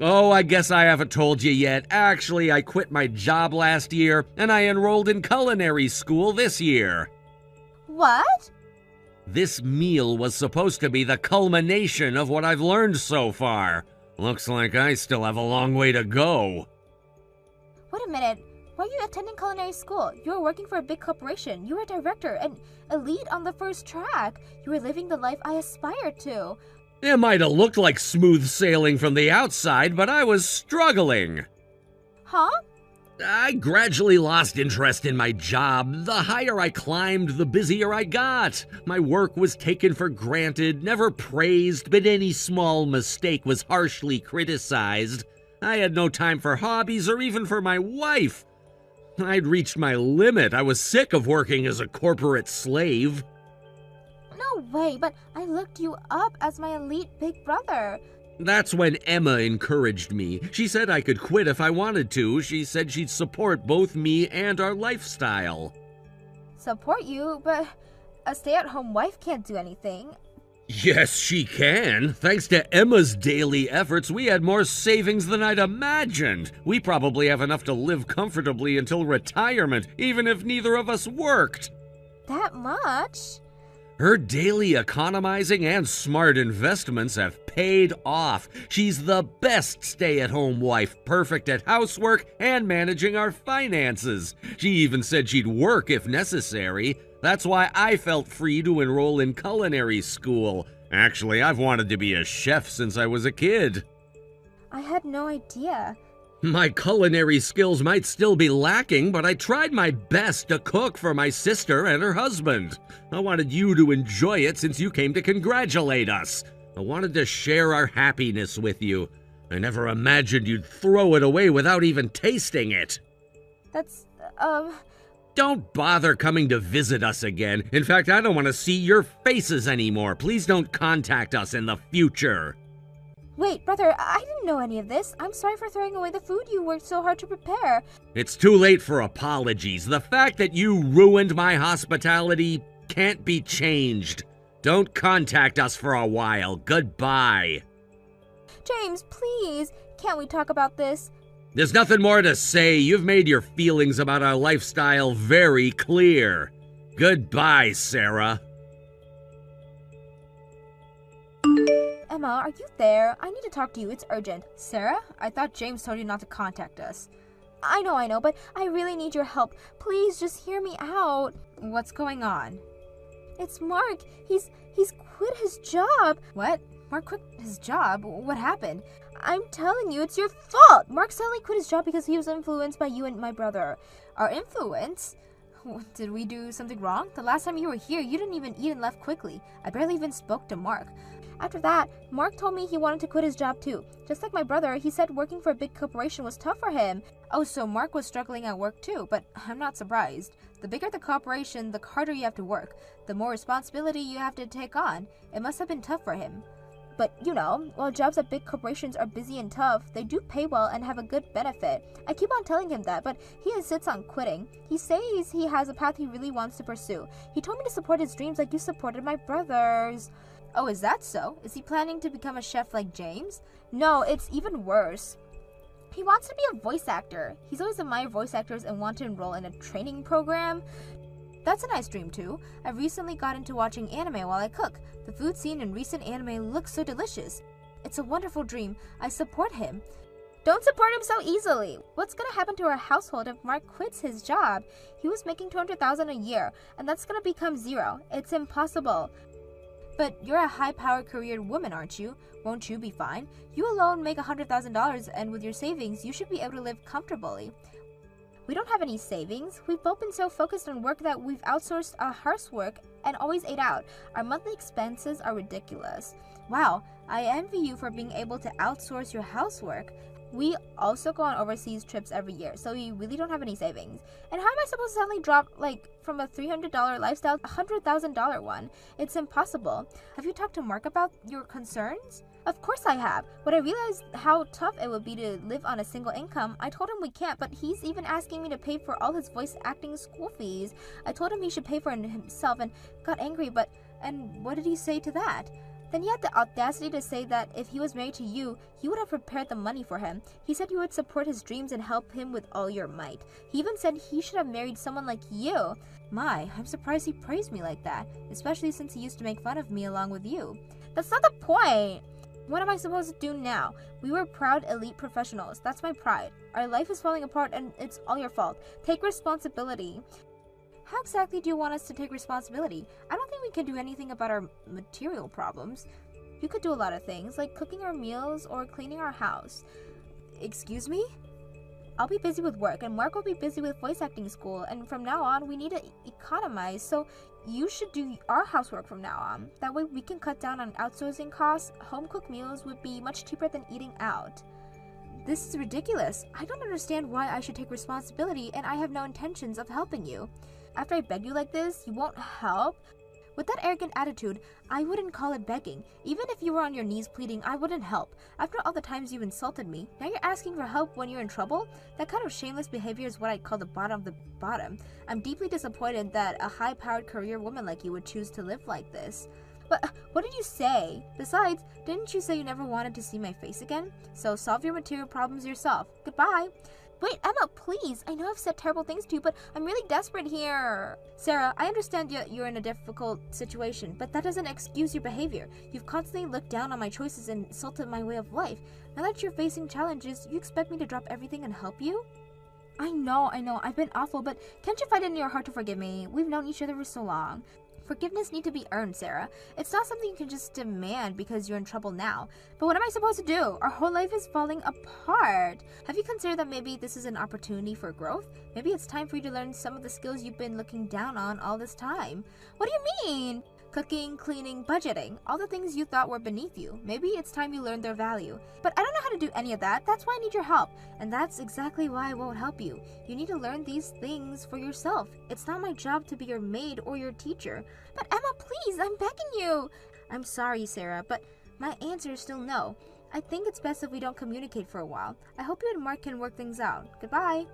Oh, I guess I haven't told you yet. Actually, I quit my job last year, and I enrolled in culinary school this year. What? This meal was supposed to be the culmination of what I've learned so far. Looks like I still have a long way to go. Wait a minute. Why are you attending culinary school? You were working for a big corporation. You were a director, an elite on the first track. You were living the life I aspired to. It might have looked like smooth sailing from the outside, but I was struggling. Huh? I gradually lost interest in my job. The higher I climbed, the busier I got. My work was taken for granted, never praised, but any small mistake was harshly criticized. I had no time for hobbies or even for my wife. I'd reached my limit. I was sick of working as a corporate slave. No way, but I looked you up as my elite big brother. That's when Emma encouraged me. She said I could quit if I wanted to. She said she'd support both me and our lifestyle. Support you? But a stay-at-home wife can't do anything. Yes, she can. Thanks to Emma's daily efforts, we had more savings than I'd imagined. We probably have enough to live comfortably until retirement, even if neither of us worked. That much? Her daily economizing and smart investments have paid off. She's the best stay-at-home wife, perfect at housework and managing our finances. She even said she'd work if necessary. That's why I felt free to enroll in culinary school. Actually, I've wanted to be a chef since I was a kid. I had no idea. My culinary skills might still be lacking, but I tried my best to cook for my sister and her husband. I wanted you to enjoy it since you came to congratulate us. I wanted to share our happiness with you. I never imagined you'd throw it away without even tasting it. That's, Don't bother coming to visit us again. In fact, I don't want to see your faces anymore. Please don't contact us in the future. Wait, brother, I didn't know any of this. I'm sorry for throwing away the food you worked so hard to prepare. It's too late for apologies. The fact that you ruined my hospitality can't be changed. Don't contact us for a while. Goodbye. James, please, can't we talk about this? There's nothing more to say. You've made your feelings about our lifestyle very clear. Goodbye, Sarah. Emma, are you there? I need to talk to you. It's urgent. Sarah? I thought James told you not to contact us. I know, but I really need your help. Please, just hear me out. What's going on? It's Mark. He's quit his job. What? Mark quit his job? What happened? I'm telling you, it's your fault. Mark suddenly quit his job because he was influenced by you and my brother. Our influence? Did we do something wrong? The last time you were here, you didn't even eat and left quickly. I barely even spoke to Mark. After that, Mark told me he wanted to quit his job too. Just like my brother, he said working for a big corporation was tough for him. Oh, so Mark was struggling at work too, but I'm not surprised. The bigger the corporation, the harder you have to work. The more responsibility you have to take on. It must have been tough for him. But, you know, while jobs at big corporations are busy and tough, they do pay well and have a good benefit. I keep on telling him that, but he insists on quitting. He says he has a path he really wants to pursue. He told me to support his dreams like you supported my brother's. Oh, is that so? Is he planning to become a chef like James? No, it's even worse. He wants to be a voice actor. He's always admired voice actors and wanted to enroll in a training program. That's a nice dream too. I recently got into watching anime while I cook. The food scene in recent anime looks so delicious. It's a wonderful dream. I support him. Don't support him so easily. What's gonna happen to our household if Mark quits his job? He was making $200,000 a year, and that's gonna become zero. It's impossible. But you're a high-powered career woman, aren't you? Won't you be fine? You alone make $100,000, and with your savings, you should be able to live comfortably. We don't have any savings. We've both been so focused on work that we've outsourced our housework and always ate out. Our monthly expenses are ridiculous. Wow, I envy you for being able to outsource your housework. We also go on overseas trips every year, so we really don't have any savings. And how am I supposed to suddenly drop, from a $300 lifestyle to a $100,000 one? It's impossible. Have you talked to Mark about your concerns? Of course I have. When I realized how tough it would be to live on a single income, I told him we can't, but he's even asking me to pay for all his voice acting school fees. I told him he should pay for it himself and got angry, and what did he say to that? Then he had the audacity to say that if he was married to you, you would have prepared the money for him. He said you would support his dreams and help him with all your might. He even said he should have married someone like you. My, I'm surprised he praised me like that, especially since he used to make fun of me along with you. That's not the point. What am I supposed to do now? We were proud elite professionals. That's my pride. Our life is falling apart and it's all your fault. Take responsibility. How exactly do you want us to take responsibility? I don't think we can do anything about our material problems. You could do a lot of things, like cooking our meals or cleaning our house. Excuse me? I'll be busy with work, and Mark will be busy with voice acting school, and from now on, we need to economize, so you should do our housework from now on. That way we can cut down on outsourcing costs. Home-cooked meals would be much cheaper than eating out. This is ridiculous. I don't understand why I should take responsibility, and I have no intentions of helping you. After I beg you like this, you won't help? With that arrogant attitude, I wouldn't call it begging. Even if you were on your knees pleading, I wouldn't help. After all the times you've insulted me, now you're asking for help when you're in trouble? That kind of shameless behavior is what I'd call the bottom of the bottom. I'm deeply disappointed that a high-powered career woman like you would choose to live like this. But what did you say? Besides, didn't you say you never wanted to see my face again? So solve your material problems yourself. Goodbye. Wait, Emma, please. I know I've said terrible things to you, but I'm really desperate here. Sarah, I understand you're in a difficult situation, but that doesn't excuse your behavior. You've constantly looked down on my choices and insulted my way of life. Now that you're facing challenges, you expect me to drop everything and help you? I know. I've been awful, but can't you find it in your heart to forgive me? We've known each other for so long. Forgiveness needs to be earned, Sarah. It's not something you can just demand because you're in trouble now. But what am I supposed to do? Our whole life is falling apart. Have you considered that maybe this is an opportunity for growth? Maybe it's time for you to learn some of the skills you've been looking down on all this time. What do you mean? Cooking, cleaning, budgeting, all the things you thought were beneath you. Maybe it's time you learned their value. But I don't know how to do any of that. That's why I need your help. And that's exactly why I won't help you. You need to learn these things for yourself. It's not my job to be your maid or your teacher. But Emma, please, I'm begging you. I'm sorry, Sarah, but my answer is still no. I think it's best if we don't communicate for a while. I hope you and Mark can work things out. Goodbye.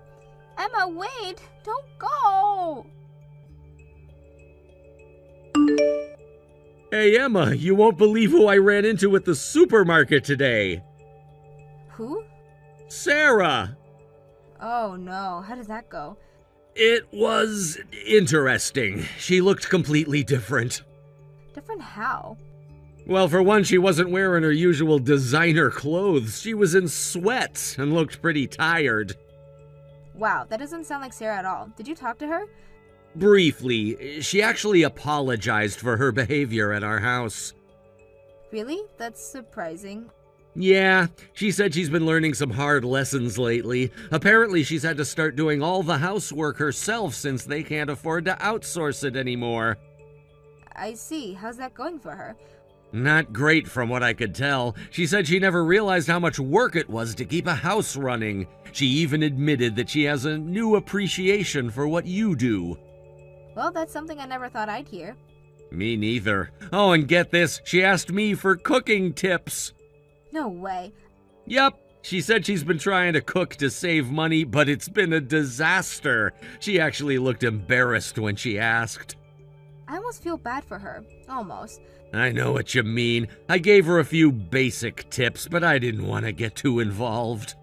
Emma, wait! Don't go! Hey, Emma, you won't believe who I ran into at the supermarket today. Who? Sarah. Oh no, how did that go? It was interesting. She looked completely different. Different how? Well, for one, she wasn't wearing her usual designer clothes. She was in sweats and looked pretty tired. Wow, that doesn't sound like Sarah at all. Did you talk to her? Briefly, she actually apologized for her behavior at our house. Really? That's surprising. Yeah, she said she's been learning some hard lessons lately. Apparently, she's had to start doing all the housework herself since they can't afford to outsource it anymore. I see. How's that going for her? Not great from what I could tell. She said she never realized how much work it was to keep a house running. She even admitted that she has a new appreciation for what you do. Well, that's something I never thought I'd hear. Me neither. Oh, and get this, she asked me for cooking tips. No way. Yup, she said she's been trying to cook to save money, but it's been a disaster. She actually looked embarrassed when she asked. I almost feel bad for her. Almost. I know what you mean. I gave her a few basic tips, but I didn't want to get too involved.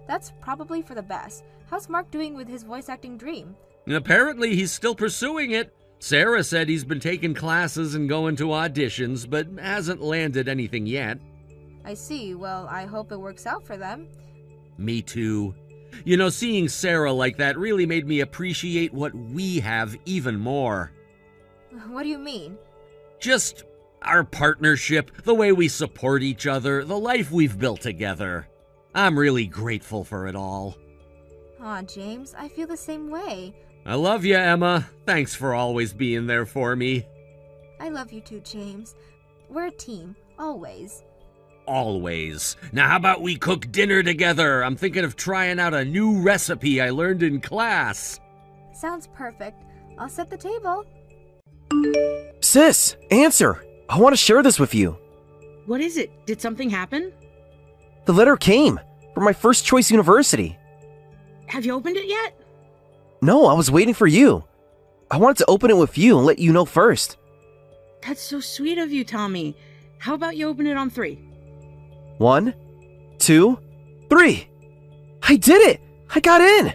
That's probably for the best. How's Mark doing with his voice acting dream? Apparently, he's still pursuing it. Sarah said he's been taking classes and going to auditions, but hasn't landed anything yet. I see. Well, I hope it works out for them. Me too. You know, seeing Sarah like that really made me appreciate what we have even more. What do you mean? Just Our partnership, the way we support each other, the life we've built together. I'm really grateful for it all. Aw, James, I feel the same way. I love you, Emma. Thanks for always being there for me. I love you too, James. We're a team, always. Always. Now how about we cook dinner together? I'm thinking of trying out a new recipe I learned in class. Sounds perfect. I'll set the table. Sis, answer! I want to share this with you. What is it? Did something happen? The letter came from my first choice university. Have you opened it yet? No, I was waiting for you. I wanted to open it with you and let you know first. That's so sweet of you, Tommy. How about you open it on 3? 1, 2, 3. I did it! I got in!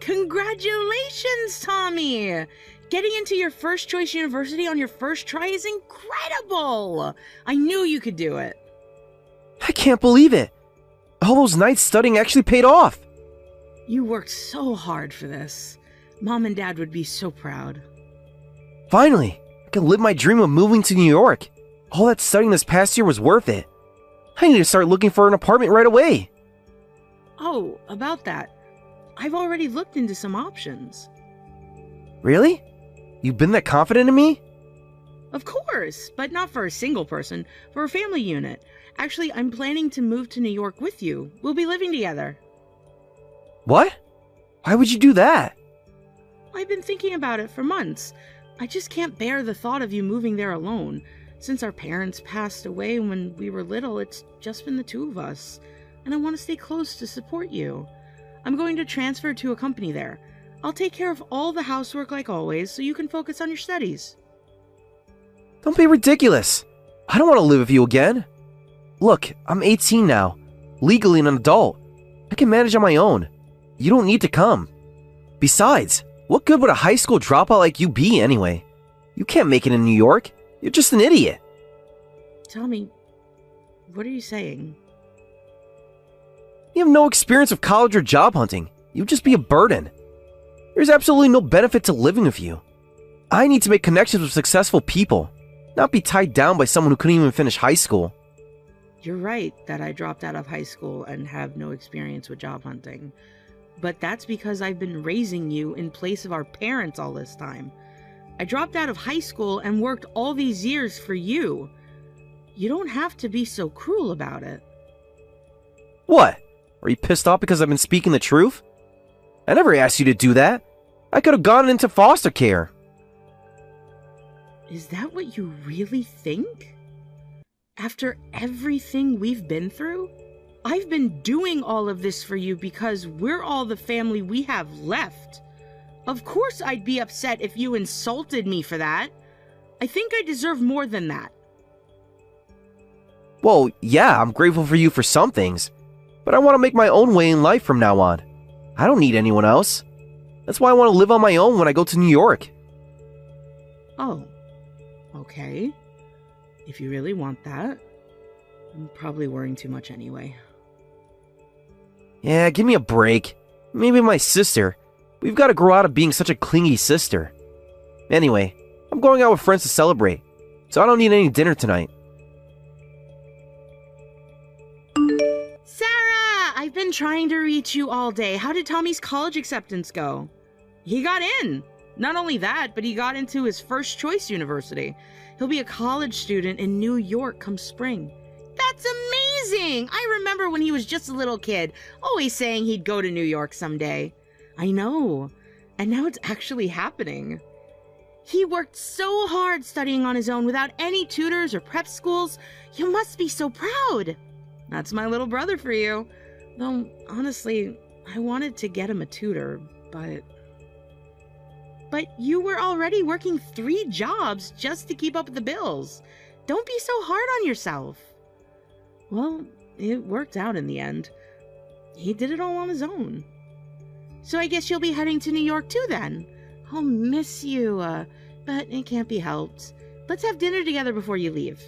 Congratulations, Tommy! Getting into your first choice university on your first try is incredible! I knew you could do it. I can't believe it. All those nights studying actually paid off. You worked so hard for this. Mom and Dad would be so proud. Finally, I can live my dream of moving to New York. All that studying this past year was worth it. I need to start looking for an apartment right away. Oh, about that. I've already looked into some options. Really? You've been that confident in me? Of course, but not for a single person, for a family unit. Actually, I'm planning to move to New York with you. We'll be living together. What? Why would you do that? I've been thinking about it for months. I just can't bear the thought of you moving there alone. Since our parents passed away when we were little, it's just been the two of us. And I want to stay close to support you. I'm going to transfer to a company there. I'll take care of all the housework like always, so you can focus on your studies. Don't be ridiculous. I don't want to live with you again. Look, I'm 18 now, legally an adult. I can manage on my own. You don't need to come. Besides, what good would a high school dropout like you be anyway? You can't make it in New York. You're just an idiot. Tommy, what are you saying? You have no experience with college or job hunting. You'd just be a burden. There's absolutely no benefit to living with you. I need to make connections with successful people, not be tied down by someone who couldn't even finish high school. You're right that I dropped out of high school and have no experience with job hunting. But that's because I've been raising you in place of our parents all this time. I dropped out of high school and worked all these years for you. You don't have to be so cruel about it. What? Are you pissed off because I've been speaking the truth? I never asked you to do that. I could have gone into foster care. Is that what you really think? After everything we've been through? I've been doing all of this for you because we're all the family we have left. Of course I'd be upset if you insulted me for that. I think I deserve more than that. Well, yeah, I'm grateful for you for some things, but I want to make my own way in life from now on. I don't need anyone else. That's why I want to live on my own when I go to New York. Oh, okay. If you really want that. I'm probably worrying too much anyway. Yeah, give me a break. Maybe my sister. We've got to grow out of being such a clingy sister. Anyway, I'm going out with friends to celebrate, so I don't need any dinner tonight. Sarah! I've been trying to reach you all day. How did Tommy's college acceptance go? He got in. Not only that, but he got into his first choice university. He'll be a college student in New York come spring. That's amazing! I remember when he was just a little kid, always saying he'd go to New York someday. I know. And now it's actually happening. He worked so hard studying on his own without any tutors or prep schools. You must be so proud. That's my little brother for you. Though, honestly, I wanted to get him a tutor, but you were already working 3 jobs just to keep up with the bills. Don't be so hard on yourself. Well, it worked out in the end. He did it all on his own. So I guess you'll be heading to New York too then. I'll miss you, but it can't be helped. Let's have dinner together before you leave.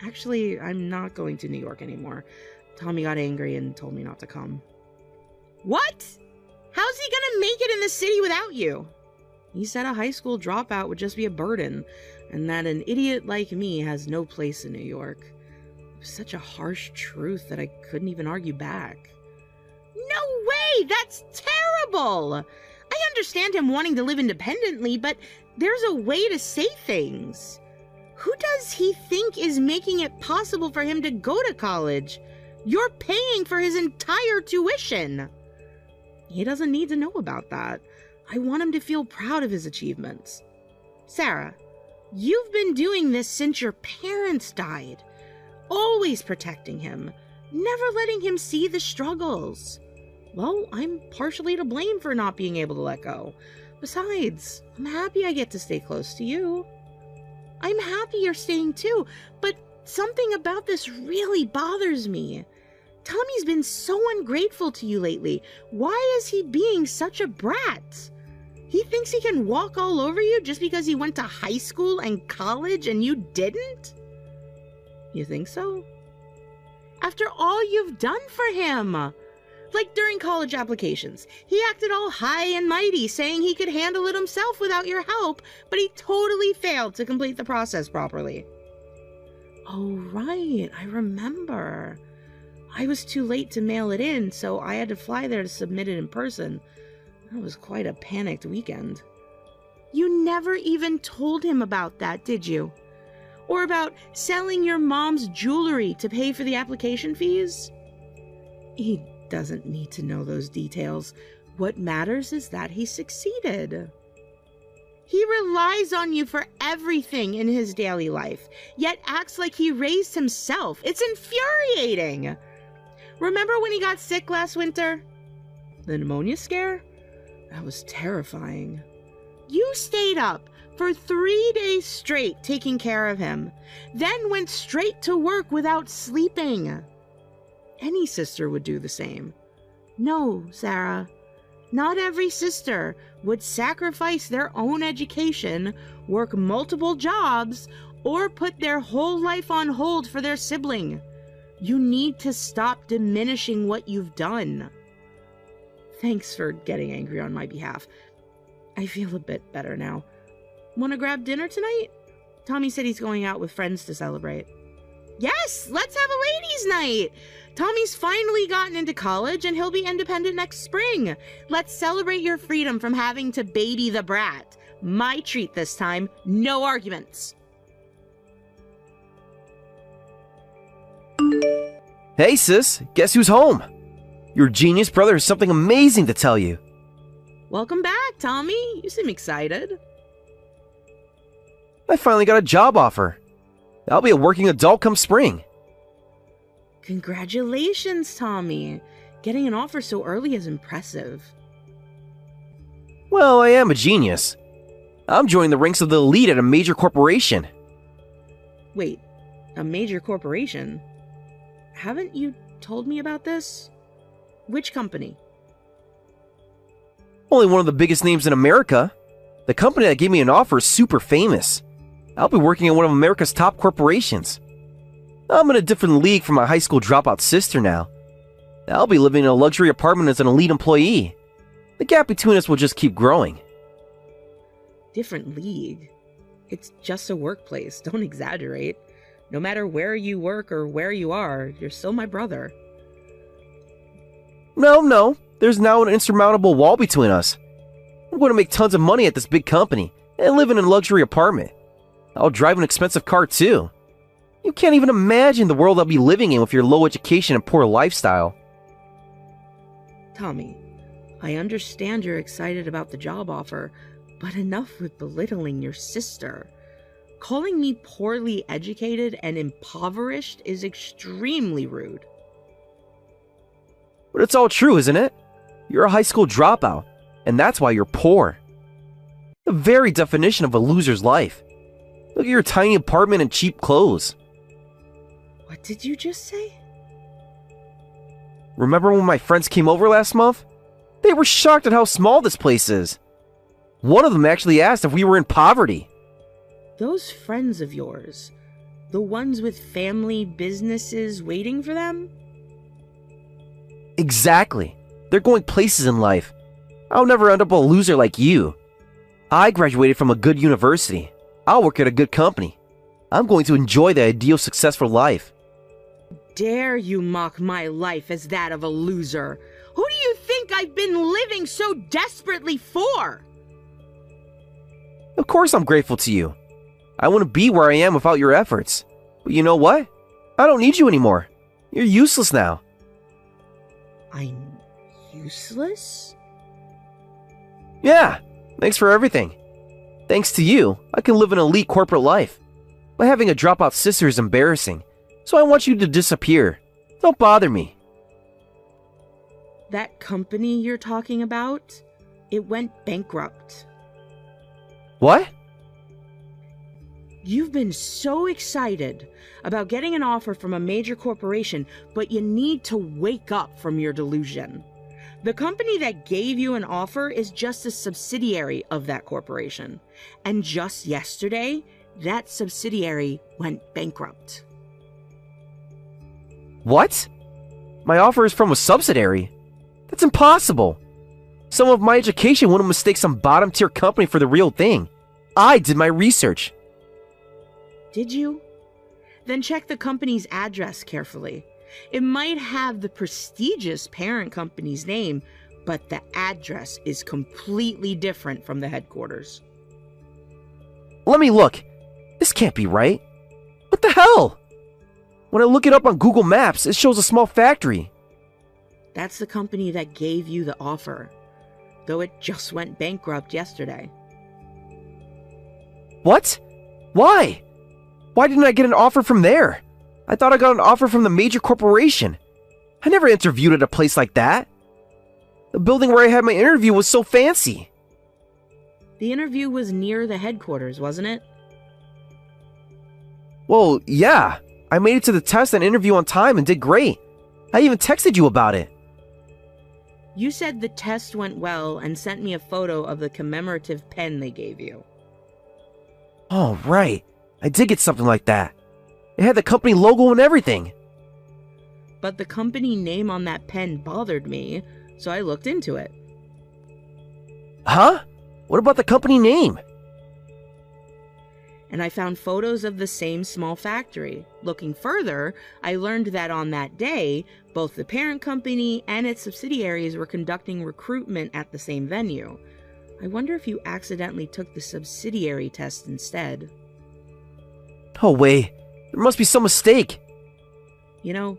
Actually, I'm not going to New York anymore. Tommy got angry and told me not to come. What? How's he gonna make it in the city without you? He said a high school dropout would just be a burden, and that an idiot like me has no place in New York. It was such a harsh truth that I couldn't even argue back. No way! That's terrible! I understand him wanting to live independently, but there's a way to say things. Who does he think is making it possible for him to go to college? You're paying for his entire tuition. He doesn't need to know about that. I want him to feel proud of his achievements. Sarah, you've been doing this since your parents died. Always protecting him, never letting him see the struggles. Well, I'm partially to blame for not being able to let go. Besides, I'm happy I get to stay close to you. I'm happy you're staying too, but something about this really bothers me. Tommy's been so ungrateful to you lately. Why is he being such a brat? He thinks he can walk all over you just because he went to high school and college and you didn't? You think so? After all you've done for him. Like during college applications, he acted all high and mighty, saying he could handle it himself without your help, but he totally failed to complete the process properly. Oh, right, I remember. I was too late to mail it in, so I had to fly there to submit it in person. That was quite a panicked weekend. You never even told him about that, did you? Or about selling your mom's jewelry to pay for the application fees? He doesn't need to know those details. What matters is that he succeeded. He relies on you for everything in his daily life, yet acts like he raised himself. It's infuriating. Remember when he got sick last winter? The pneumonia scare? That was terrifying. You stayed up for 3 days straight taking care of him, then went straight to work without sleeping. Any sister would do the same. No, Sarah, not every sister would sacrifice their own education, work multiple jobs, or put their whole life on hold for their sibling. You need to stop diminishing what you've done. Thanks for getting angry on my behalf. I feel a bit better now. Want to grab dinner tonight? Tommy said he's going out with friends to celebrate. Yes, let's have a ladies' night. Tommy's finally gotten into college and he'll be independent next spring. Let's celebrate your freedom from having to baby the brat. My treat this time, no arguments. Hey sis, guess who's home? Your genius brother has something amazing to tell you. Welcome back, Tommy. You seem excited. I finally got a job offer. I'll be a working adult come spring. Congratulations, Tommy. Getting an offer so early is impressive. Well, I am a genius. I'm joining the ranks of the elite at a major corporation. Wait, a major corporation? Haven't you told me about this? Which company? Only one of the biggest names in America. The company that gave me an offer is super famous. I'll be working at one of America's top corporations. I'm in a different league from my high school dropout sister now. I'll be living in a luxury apartment as an elite employee. The gap between us will just keep growing. Different league? It's just a workplace, don't exaggerate. No matter where you work or where you are, you're still my brother. No. There's now an insurmountable wall between us. I'm going to make tons of money at this big company and live in a luxury apartment. I'll drive an expensive car too. You can't even imagine the world I'll be living in with your low education and poor lifestyle. Tommy, I understand you're excited about the job offer, but enough with belittling your sister. Calling me poorly educated and impoverished is extremely rude. But it's all true, isn't it? You're a high school dropout, and that's why you're poor. The very definition of a loser's life. Look at your tiny apartment and cheap clothes. What did you just say? Remember when my friends came over last month? They were shocked at how small this place is. One of them actually asked if we were in poverty. Those friends of yours, the ones with family businesses waiting for them? Exactly. They're going places in life. I'll never end up a loser like you. I graduated from a good university. I'll work at a good company. I'm going to enjoy the ideal successful life. Dare you mock my life as that of a loser? Who do you think I've been living so desperately for? Of course I'm grateful to you. I wouldn't be where I am without your efforts. But you know what? I don't need you anymore. You're useless now. I'm useless? Yeah, thanks for everything. Thanks to you, I can live an elite corporate life. But having a dropout sister is embarrassing, so I want you to disappear. Don't bother me. That company you're talking about, it went bankrupt. What? You've been so excited about getting an offer from a major corporation, but you need to wake up from your delusion. The company that gave you an offer is just a subsidiary of that corporation. And just yesterday, that subsidiary went bankrupt. What? My offer is from a subsidiary? That's impossible. Someone with my education wouldn't mistake some bottom-tier company for the real thing. I did my research. Did you? Then check the company's address carefully. It might have the prestigious parent company's name, but the address is completely different from the headquarters. Let me look. This can't be right. What the hell? When I look it up on Google Maps, it shows a small factory. That's the company that gave you the offer, though it just went bankrupt yesterday. What? Why? Why didn't I get an offer from there? I thought I got an offer from the major corporation. I never interviewed at a place like that. The building where I had my interview was so fancy. The interview was near the headquarters, wasn't it? Well, yeah. I made it to the test and interview on time and did great. I even texted you about it. You said the test went well and sent me a photo of the commemorative pen they gave you. Oh, right. I did get something like that. It had the company logo and everything. But the company name on that pen bothered me, so I looked into it. Huh? What about the company name? And I found photos of the same small factory. Looking further, I learned that on that day, both the parent company and its subsidiaries were conducting recruitment at the same venue. I wonder if you accidentally took the subsidiary test instead. Oh, wait. There must be some mistake. You know,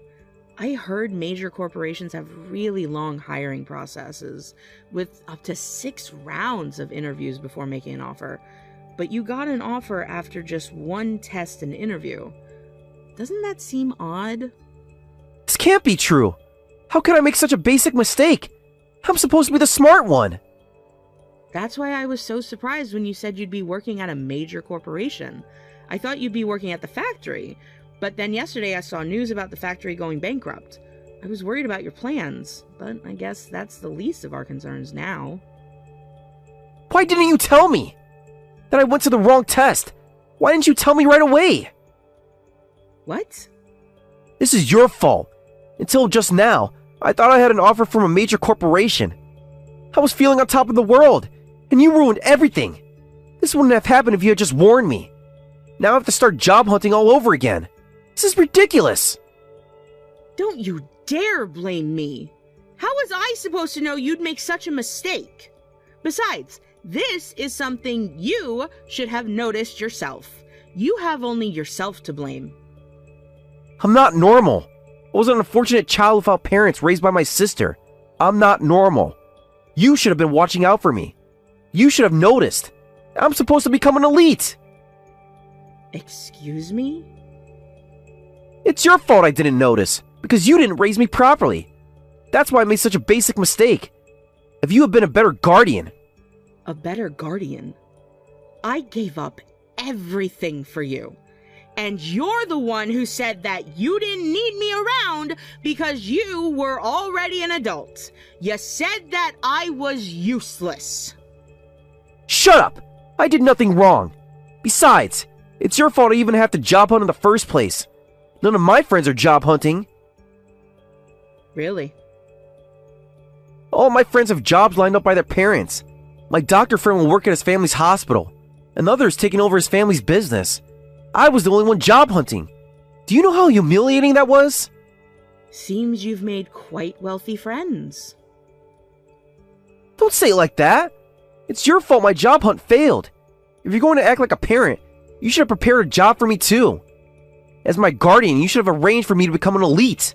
I heard major corporations have really long hiring processes, with up to 6 rounds of interviews before making an offer. But you got an offer after just 1 test and interview. Doesn't that seem odd? This can't be true. How could I make such a basic mistake? I'm supposed to be the smart one. That's why I was so surprised when you said you'd be working at a major corporation. I thought you'd be working at the factory, but then yesterday I saw news about the factory going bankrupt. I was worried about your plans, but I guess that's the least of our concerns now. Why didn't you tell me? That I went to the wrong test. Why didn't you tell me right away? What? This is your fault. Until just now, I thought I had an offer from a major corporation. I was feeling on top of the world, and you ruined everything. This wouldn't have happened if you had just warned me. Now I have to start job hunting all over again. This is ridiculous. Don't you dare blame me. How was I supposed to know you'd make such a mistake? Besides, this is something you should have noticed yourself. You have only yourself to blame. I'm not normal. I was an unfortunate child without parents raised by my sister. I'm not normal. You should have been watching out for me. You should have noticed. I'm supposed to become an elite. Excuse me? It's your fault I didn't notice, because you didn't raise me properly. That's why I made such a basic mistake. If you had been a better guardian... A better guardian? I gave up everything for you. And you're the one who said that you didn't need me around because you were already an adult. You said that I was useless. Shut up! I did nothing wrong. Besides, it's your fault I even have to job hunt in the first place. None of my friends are job hunting. Really? All my friends have jobs lined up by their parents. My doctor friend will work at his family's hospital. Another is taking over his family's business. I was the only one job hunting. Do you know how humiliating that was? Seems you've made quite wealthy friends. Don't say it like that. It's your fault my job hunt failed. If you're going to act like a parent, you should have prepared a job for me too. As my guardian, you should have arranged for me to become an elite.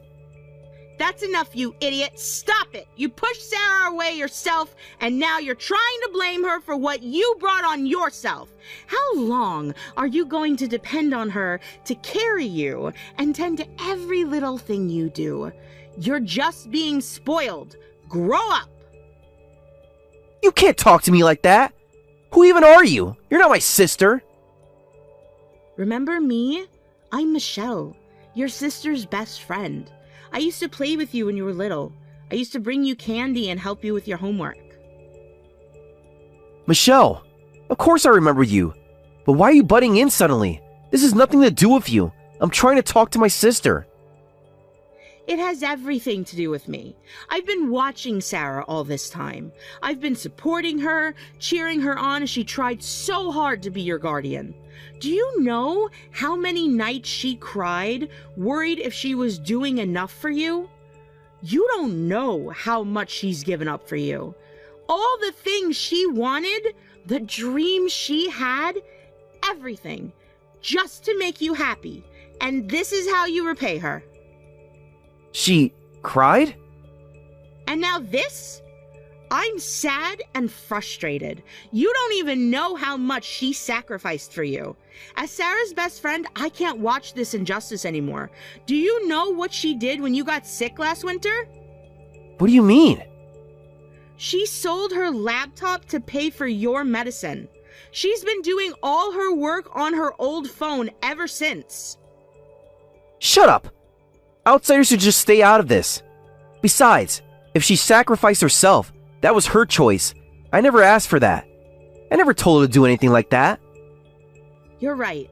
That's enough, you idiot. Stop it. You pushed Sarah away yourself, and now you're trying to blame her for what you brought on yourself. How long are you going to depend on her to carry you and tend to every little thing you do? You're just being spoiled. Grow up. You can't talk to me like that. Who even are you? You're not my sister. Remember me? I'm Michelle, your sister's best friend. I used to play with you when you were little. I used to bring you candy and help you with your homework. Michelle, of course I remember you. But why are you butting in suddenly? This has nothing to do with you. I'm trying to talk to my sister. It has everything to do with me. I've been watching Sarah all this time. I've been supporting her, cheering her on as she tried so hard to be your guardian. Do you know how many nights she cried, worried if she was doing enough for you? You don't know how much she's given up for you. All the things she wanted, the dreams she had, everything, just to make you happy. And this is how you repay her. She cried? And now this? I'm sad and frustrated. You don't even know how much she sacrificed for you. As Sarah's best friend, I can't watch this injustice anymore. Do you know what she did when you got sick last winter? What do you mean? She sold her laptop to pay for your medicine. She's been doing all her work on her old phone ever since. Shut up! Outsiders should just stay out of this. Besides, if she sacrificed herself, that was her choice. I never asked for that. I never told her to do anything like that. You're right.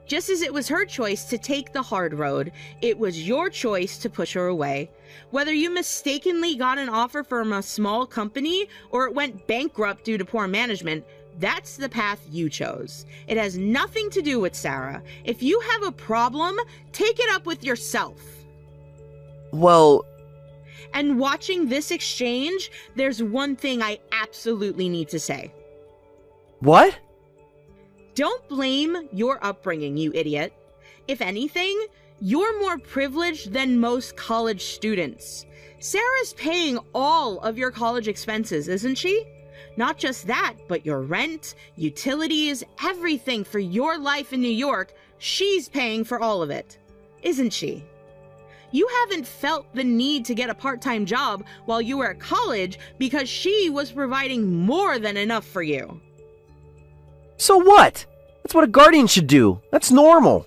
Just as it was her choice to take the hard road, it was your choice to push her away. Whether you mistakenly got an offer from a small company or it went bankrupt due to poor management, that's the path you chose. It has nothing to do with Sarah. If you have a problem, take it up with yourself. Well... And watching this exchange, there's one thing I absolutely need to say. What? Don't blame your upbringing, you idiot. If anything, you're more privileged than most college students. Sarah's paying all of your college expenses, isn't she? Not just that, but your rent, utilities, everything for your life in New York, she's paying for all of it, isn't she? You haven't felt the need to get a part-time job while you were at college because she was providing more than enough for you. So what? That's what a guardian should do. That's normal.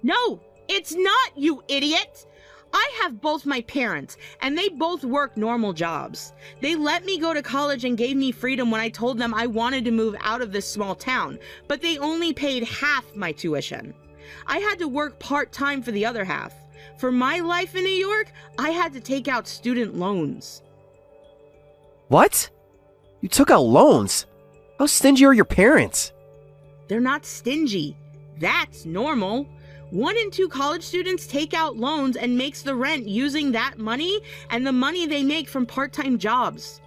No, it's not, you idiot! I have both my parents, and they both work normal jobs. They let me go to college and gave me freedom when I told them I wanted to move out of this small town, but they only paid half my tuition. I had to work part-time for the other half. For my life in New York, I had to take out student loans. What? You took out loans? How stingy are your parents? They're not stingy. That's normal. 1 in 2 college students take out loans and makes the rent using that money and the money they make from part-time jobs.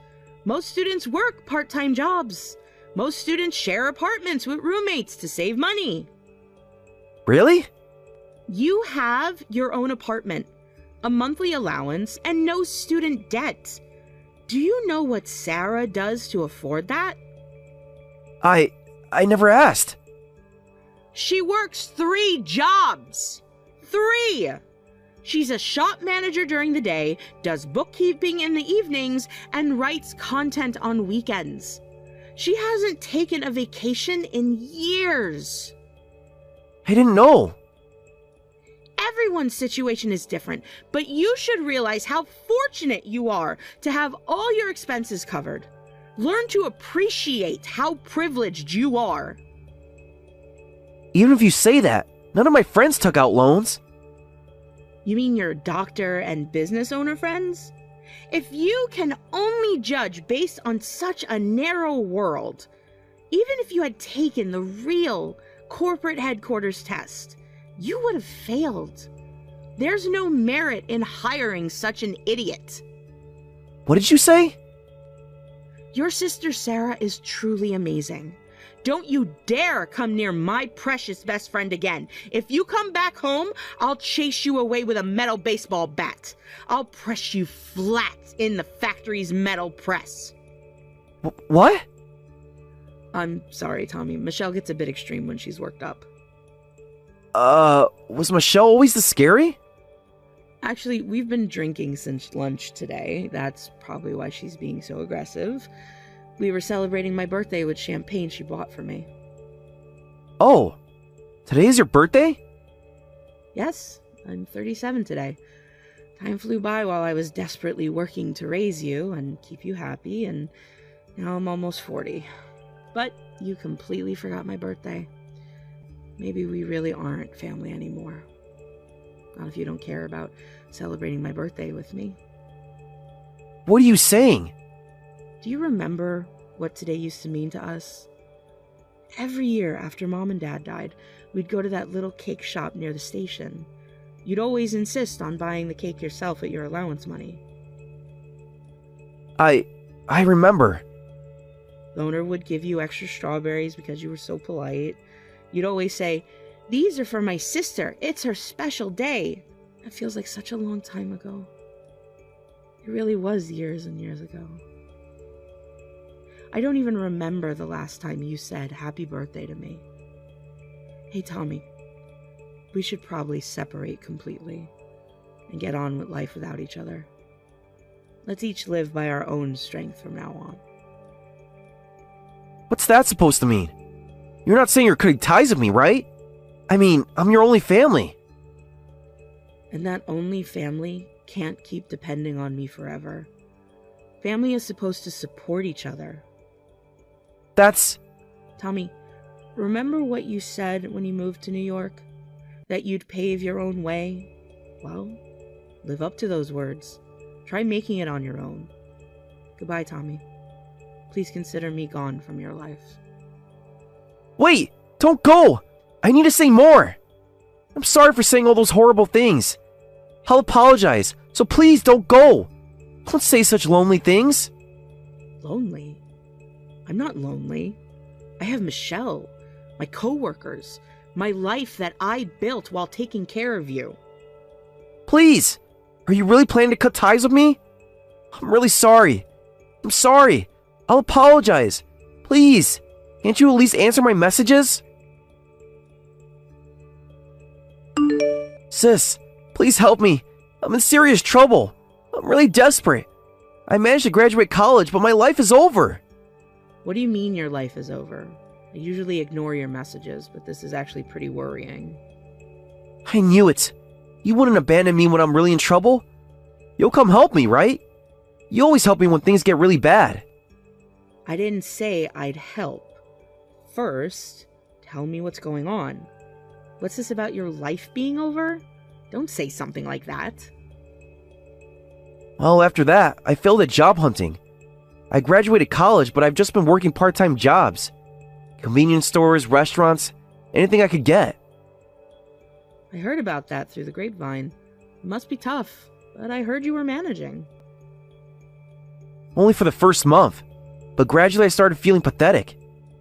Most students work part-time jobs. Most students share apartments with roommates to save money. Really? You have your own apartment, a monthly allowance, and no student debt. Do you know what Sarah does to afford that? I never asked. She works 3 jobs. 3! She's a shop manager during the day, does bookkeeping in the evenings, and writes content on weekends. She hasn't taken a vacation in years. I didn't know. Everyone's situation is different, but you should realize how fortunate you are to have all your expenses covered. Learn to appreciate how privileged you are. Even if you say that, none of my friends took out loans. You mean your doctor and business owner friends? If you can only judge based on such a narrow world, even if you had taken the real corporate headquarters test, you would have failed. There's no merit in hiring such an idiot. What did you say? Your sister Sarah is truly amazing. Don't you dare come near my precious best friend again. If you come back home, I'll chase you away with a metal baseball bat. I'll press you flat in the factory's metal press. What? I'm sorry, Tommy. Michelle gets a bit extreme when she's worked up. Was Michelle always this scary? Actually, we've been drinking since lunch today. That's probably why she's being so aggressive. We were celebrating my birthday with champagne she bought for me. Oh, today is your birthday? Yes, I'm 37 today. Time flew by while I was desperately working to raise you and keep you happy, and now I'm almost 40. But you completely forgot my birthday. Maybe we really aren't family anymore. Not if you don't care about celebrating my birthday with me. What are you saying? Do you remember what today used to mean to us? Every year after Mom and Dad died, we'd go to that little cake shop near the station. You'd always insist on buying the cake yourself at your allowance money. I remember. The owner would give you extra strawberries because you were so polite. You'd always say, "These are for my sister. It's her special day." That feels like such a long time ago. It really was years and years ago. I don't even remember the last time you said happy birthday to me. Hey, Tommy, we should probably separate completely and get on with life without each other. Let's each live by our own strength from now on. What's that supposed to mean? You're not saying you're cutting ties with me, right? I mean, I'm your only family. And that only family can't keep depending on me forever. Family is supposed to support each other. That's... Tommy, remember what you said when you moved to New York? That you'd pave your own way? Well, live up to those words. Try making it on your own. Goodbye, Tommy. Please consider me gone from your life. Wait! Don't go! I need to say more! I'm sorry for saying all those horrible things. I'll apologize, so please don't go! Don't say such lonely things. Lonely? I'm not lonely. I have Michelle, my coworkers, my life that I built while taking care of you. Please! Are you really planning to cut ties with me? I'm really sorry. I'm sorry. I'll apologize. Please, can't you at least answer my messages? Sis, please help me. I'm in serious trouble. I'm really desperate. I managed to graduate college, but my life is over. What do you mean your life is over? I usually ignore your messages, but this is actually pretty worrying. I knew it. You wouldn't abandon me when I'm really in trouble. You'll come help me, right? You always help me when things get really bad. I didn't say I'd help. First, tell me what's going on. What's this about your life being over? Don't say something like that. Well, after that, I failed at job hunting. I graduated college, but I've just been working part-time jobs. Convenience stores, restaurants, anything I could get. I heard about that through the grapevine. It must be tough, but I heard you were managing. Only for the first month, but gradually I started feeling pathetic.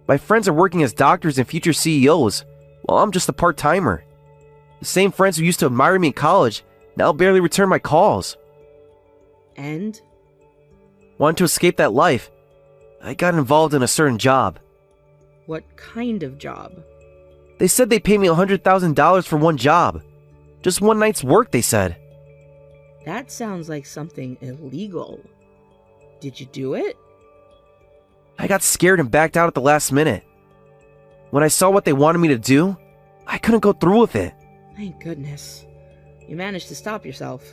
My friends are working as doctors and future CEOs, while I'm just a part-timer. The same friends who used to admire me in college now barely return my calls. And? Wanting to escape that life, I got involved in a certain job. What kind of job? They said they'd pay me $100,000 for one job. Just one night's work, they said. That sounds like something illegal. Did you do it? I got scared and backed out at the last minute. When I saw what they wanted me to do, I couldn't go through with it. Thank goodness. You managed to stop yourself.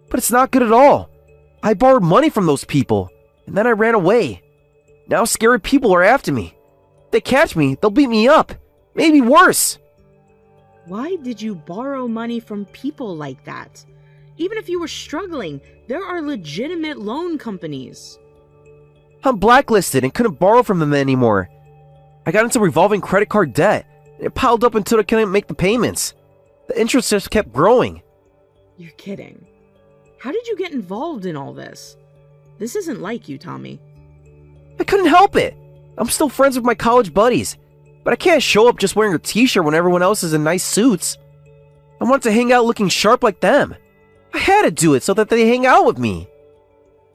But it's not good at all. I borrowed money from those people, and then I ran away. Now scary people are after me. If they catch me, they'll beat me up. Maybe worse. Why did you borrow money from people like that? Even if you were struggling, there are legitimate loan companies. I'm blacklisted and couldn't borrow from them anymore. I got into revolving credit card debt. It piled up until I couldn't make the payments. The interest just kept growing. You're kidding. How did you get involved in all this? This isn't like you, Tommy. I couldn't help it. I'm still friends with my college buddies, but I can't show up just wearing a t-shirt when everyone else is in nice suits. I want to hang out looking sharp like them. I had to do it so that they hang out with me.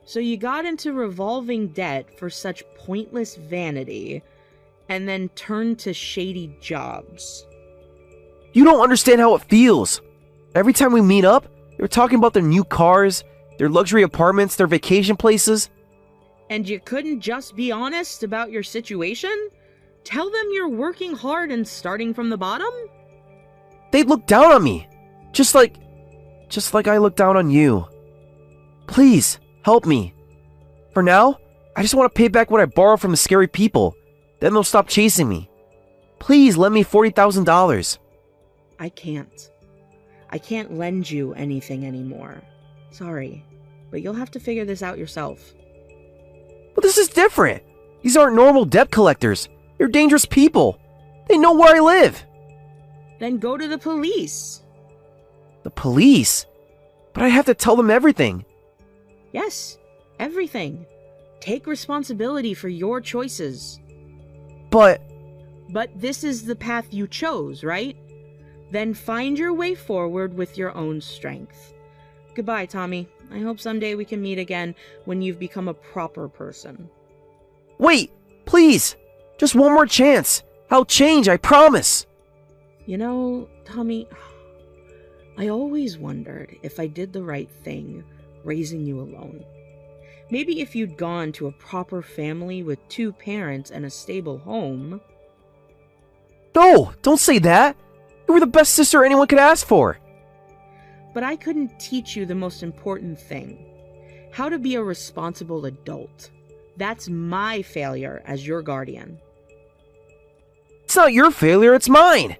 So you got into revolving debt for such pointless vanity, and then turned to shady jobs. You don't understand how it feels. Every time we meet up, they're talking about their new cars, their luxury apartments, their vacation places. And you couldn't just be honest about your situation? Tell them you're working hard and starting from the bottom? They'd look down on me. Just like I look down on you. Please, help me. For now, I just want to pay back what I borrowed from the scary people. Then they'll stop chasing me. Please lend me $40,000. I can't. I can't lend you anything anymore. Sorry, but you'll have to figure this out yourself. But this is different. These aren't normal debt collectors. They're dangerous people. They know where I live. Then go to the police. The police? But I have to tell them everything. Yes, everything. Take responsibility for your choices. But this is the path you chose, right? Then find your way forward with your own strength. Goodbye, Tommy. I hope someday we can meet again when you've become a proper person. Wait, please. Just one more chance. I'll change, I promise. You know, Tommy, I always wondered if I did the right thing raising you alone. Maybe if you'd gone to a proper family with 2 parents and a stable home. No, don't say that. You were the best sister anyone could ask for. But I couldn't teach you the most important thing. How to be a responsible adult. That's my failure as your guardian. It's not your failure, it's mine.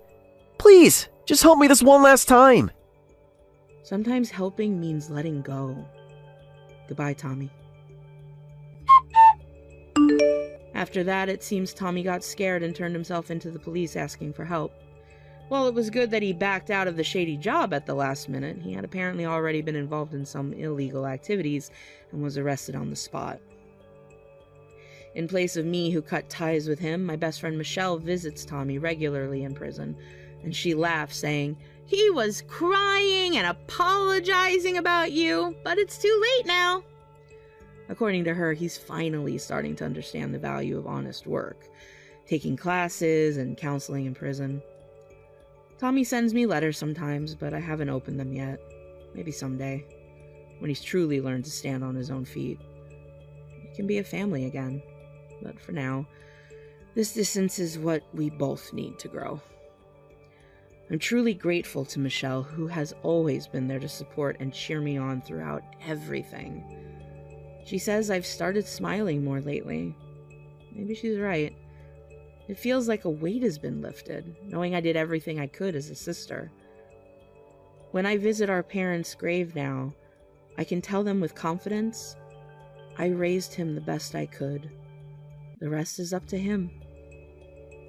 Please, just help me this one last time. Sometimes helping means letting go. Goodbye, Tommy. After that, it seems Tommy got scared and turned himself into the police asking for help. While it was good that he backed out of the shady job at the last minute, he had apparently already been involved in some illegal activities and was arrested on the spot. In place of me who cut ties with him, my best friend Michelle visits Tommy regularly in prison, and she laughs, saying, "He was crying and apologizing about you, but it's too late now." According to her, he's finally starting to understand the value of honest work, taking classes and counseling in prison. Tommy sends me letters sometimes, but I haven't opened them yet. Maybe someday, when he's truly learned to stand on his own feet. We can be a family again. But for now, this distance is what we both need to grow. I'm truly grateful to Michelle, who has always been there to support and cheer me on throughout everything. She says I've started smiling more lately. Maybe she's right. It feels like a weight has been lifted, knowing I did everything I could as a sister. When I visit our parents' grave now, I can tell them with confidence, I raised him the best I could. The rest is up to him.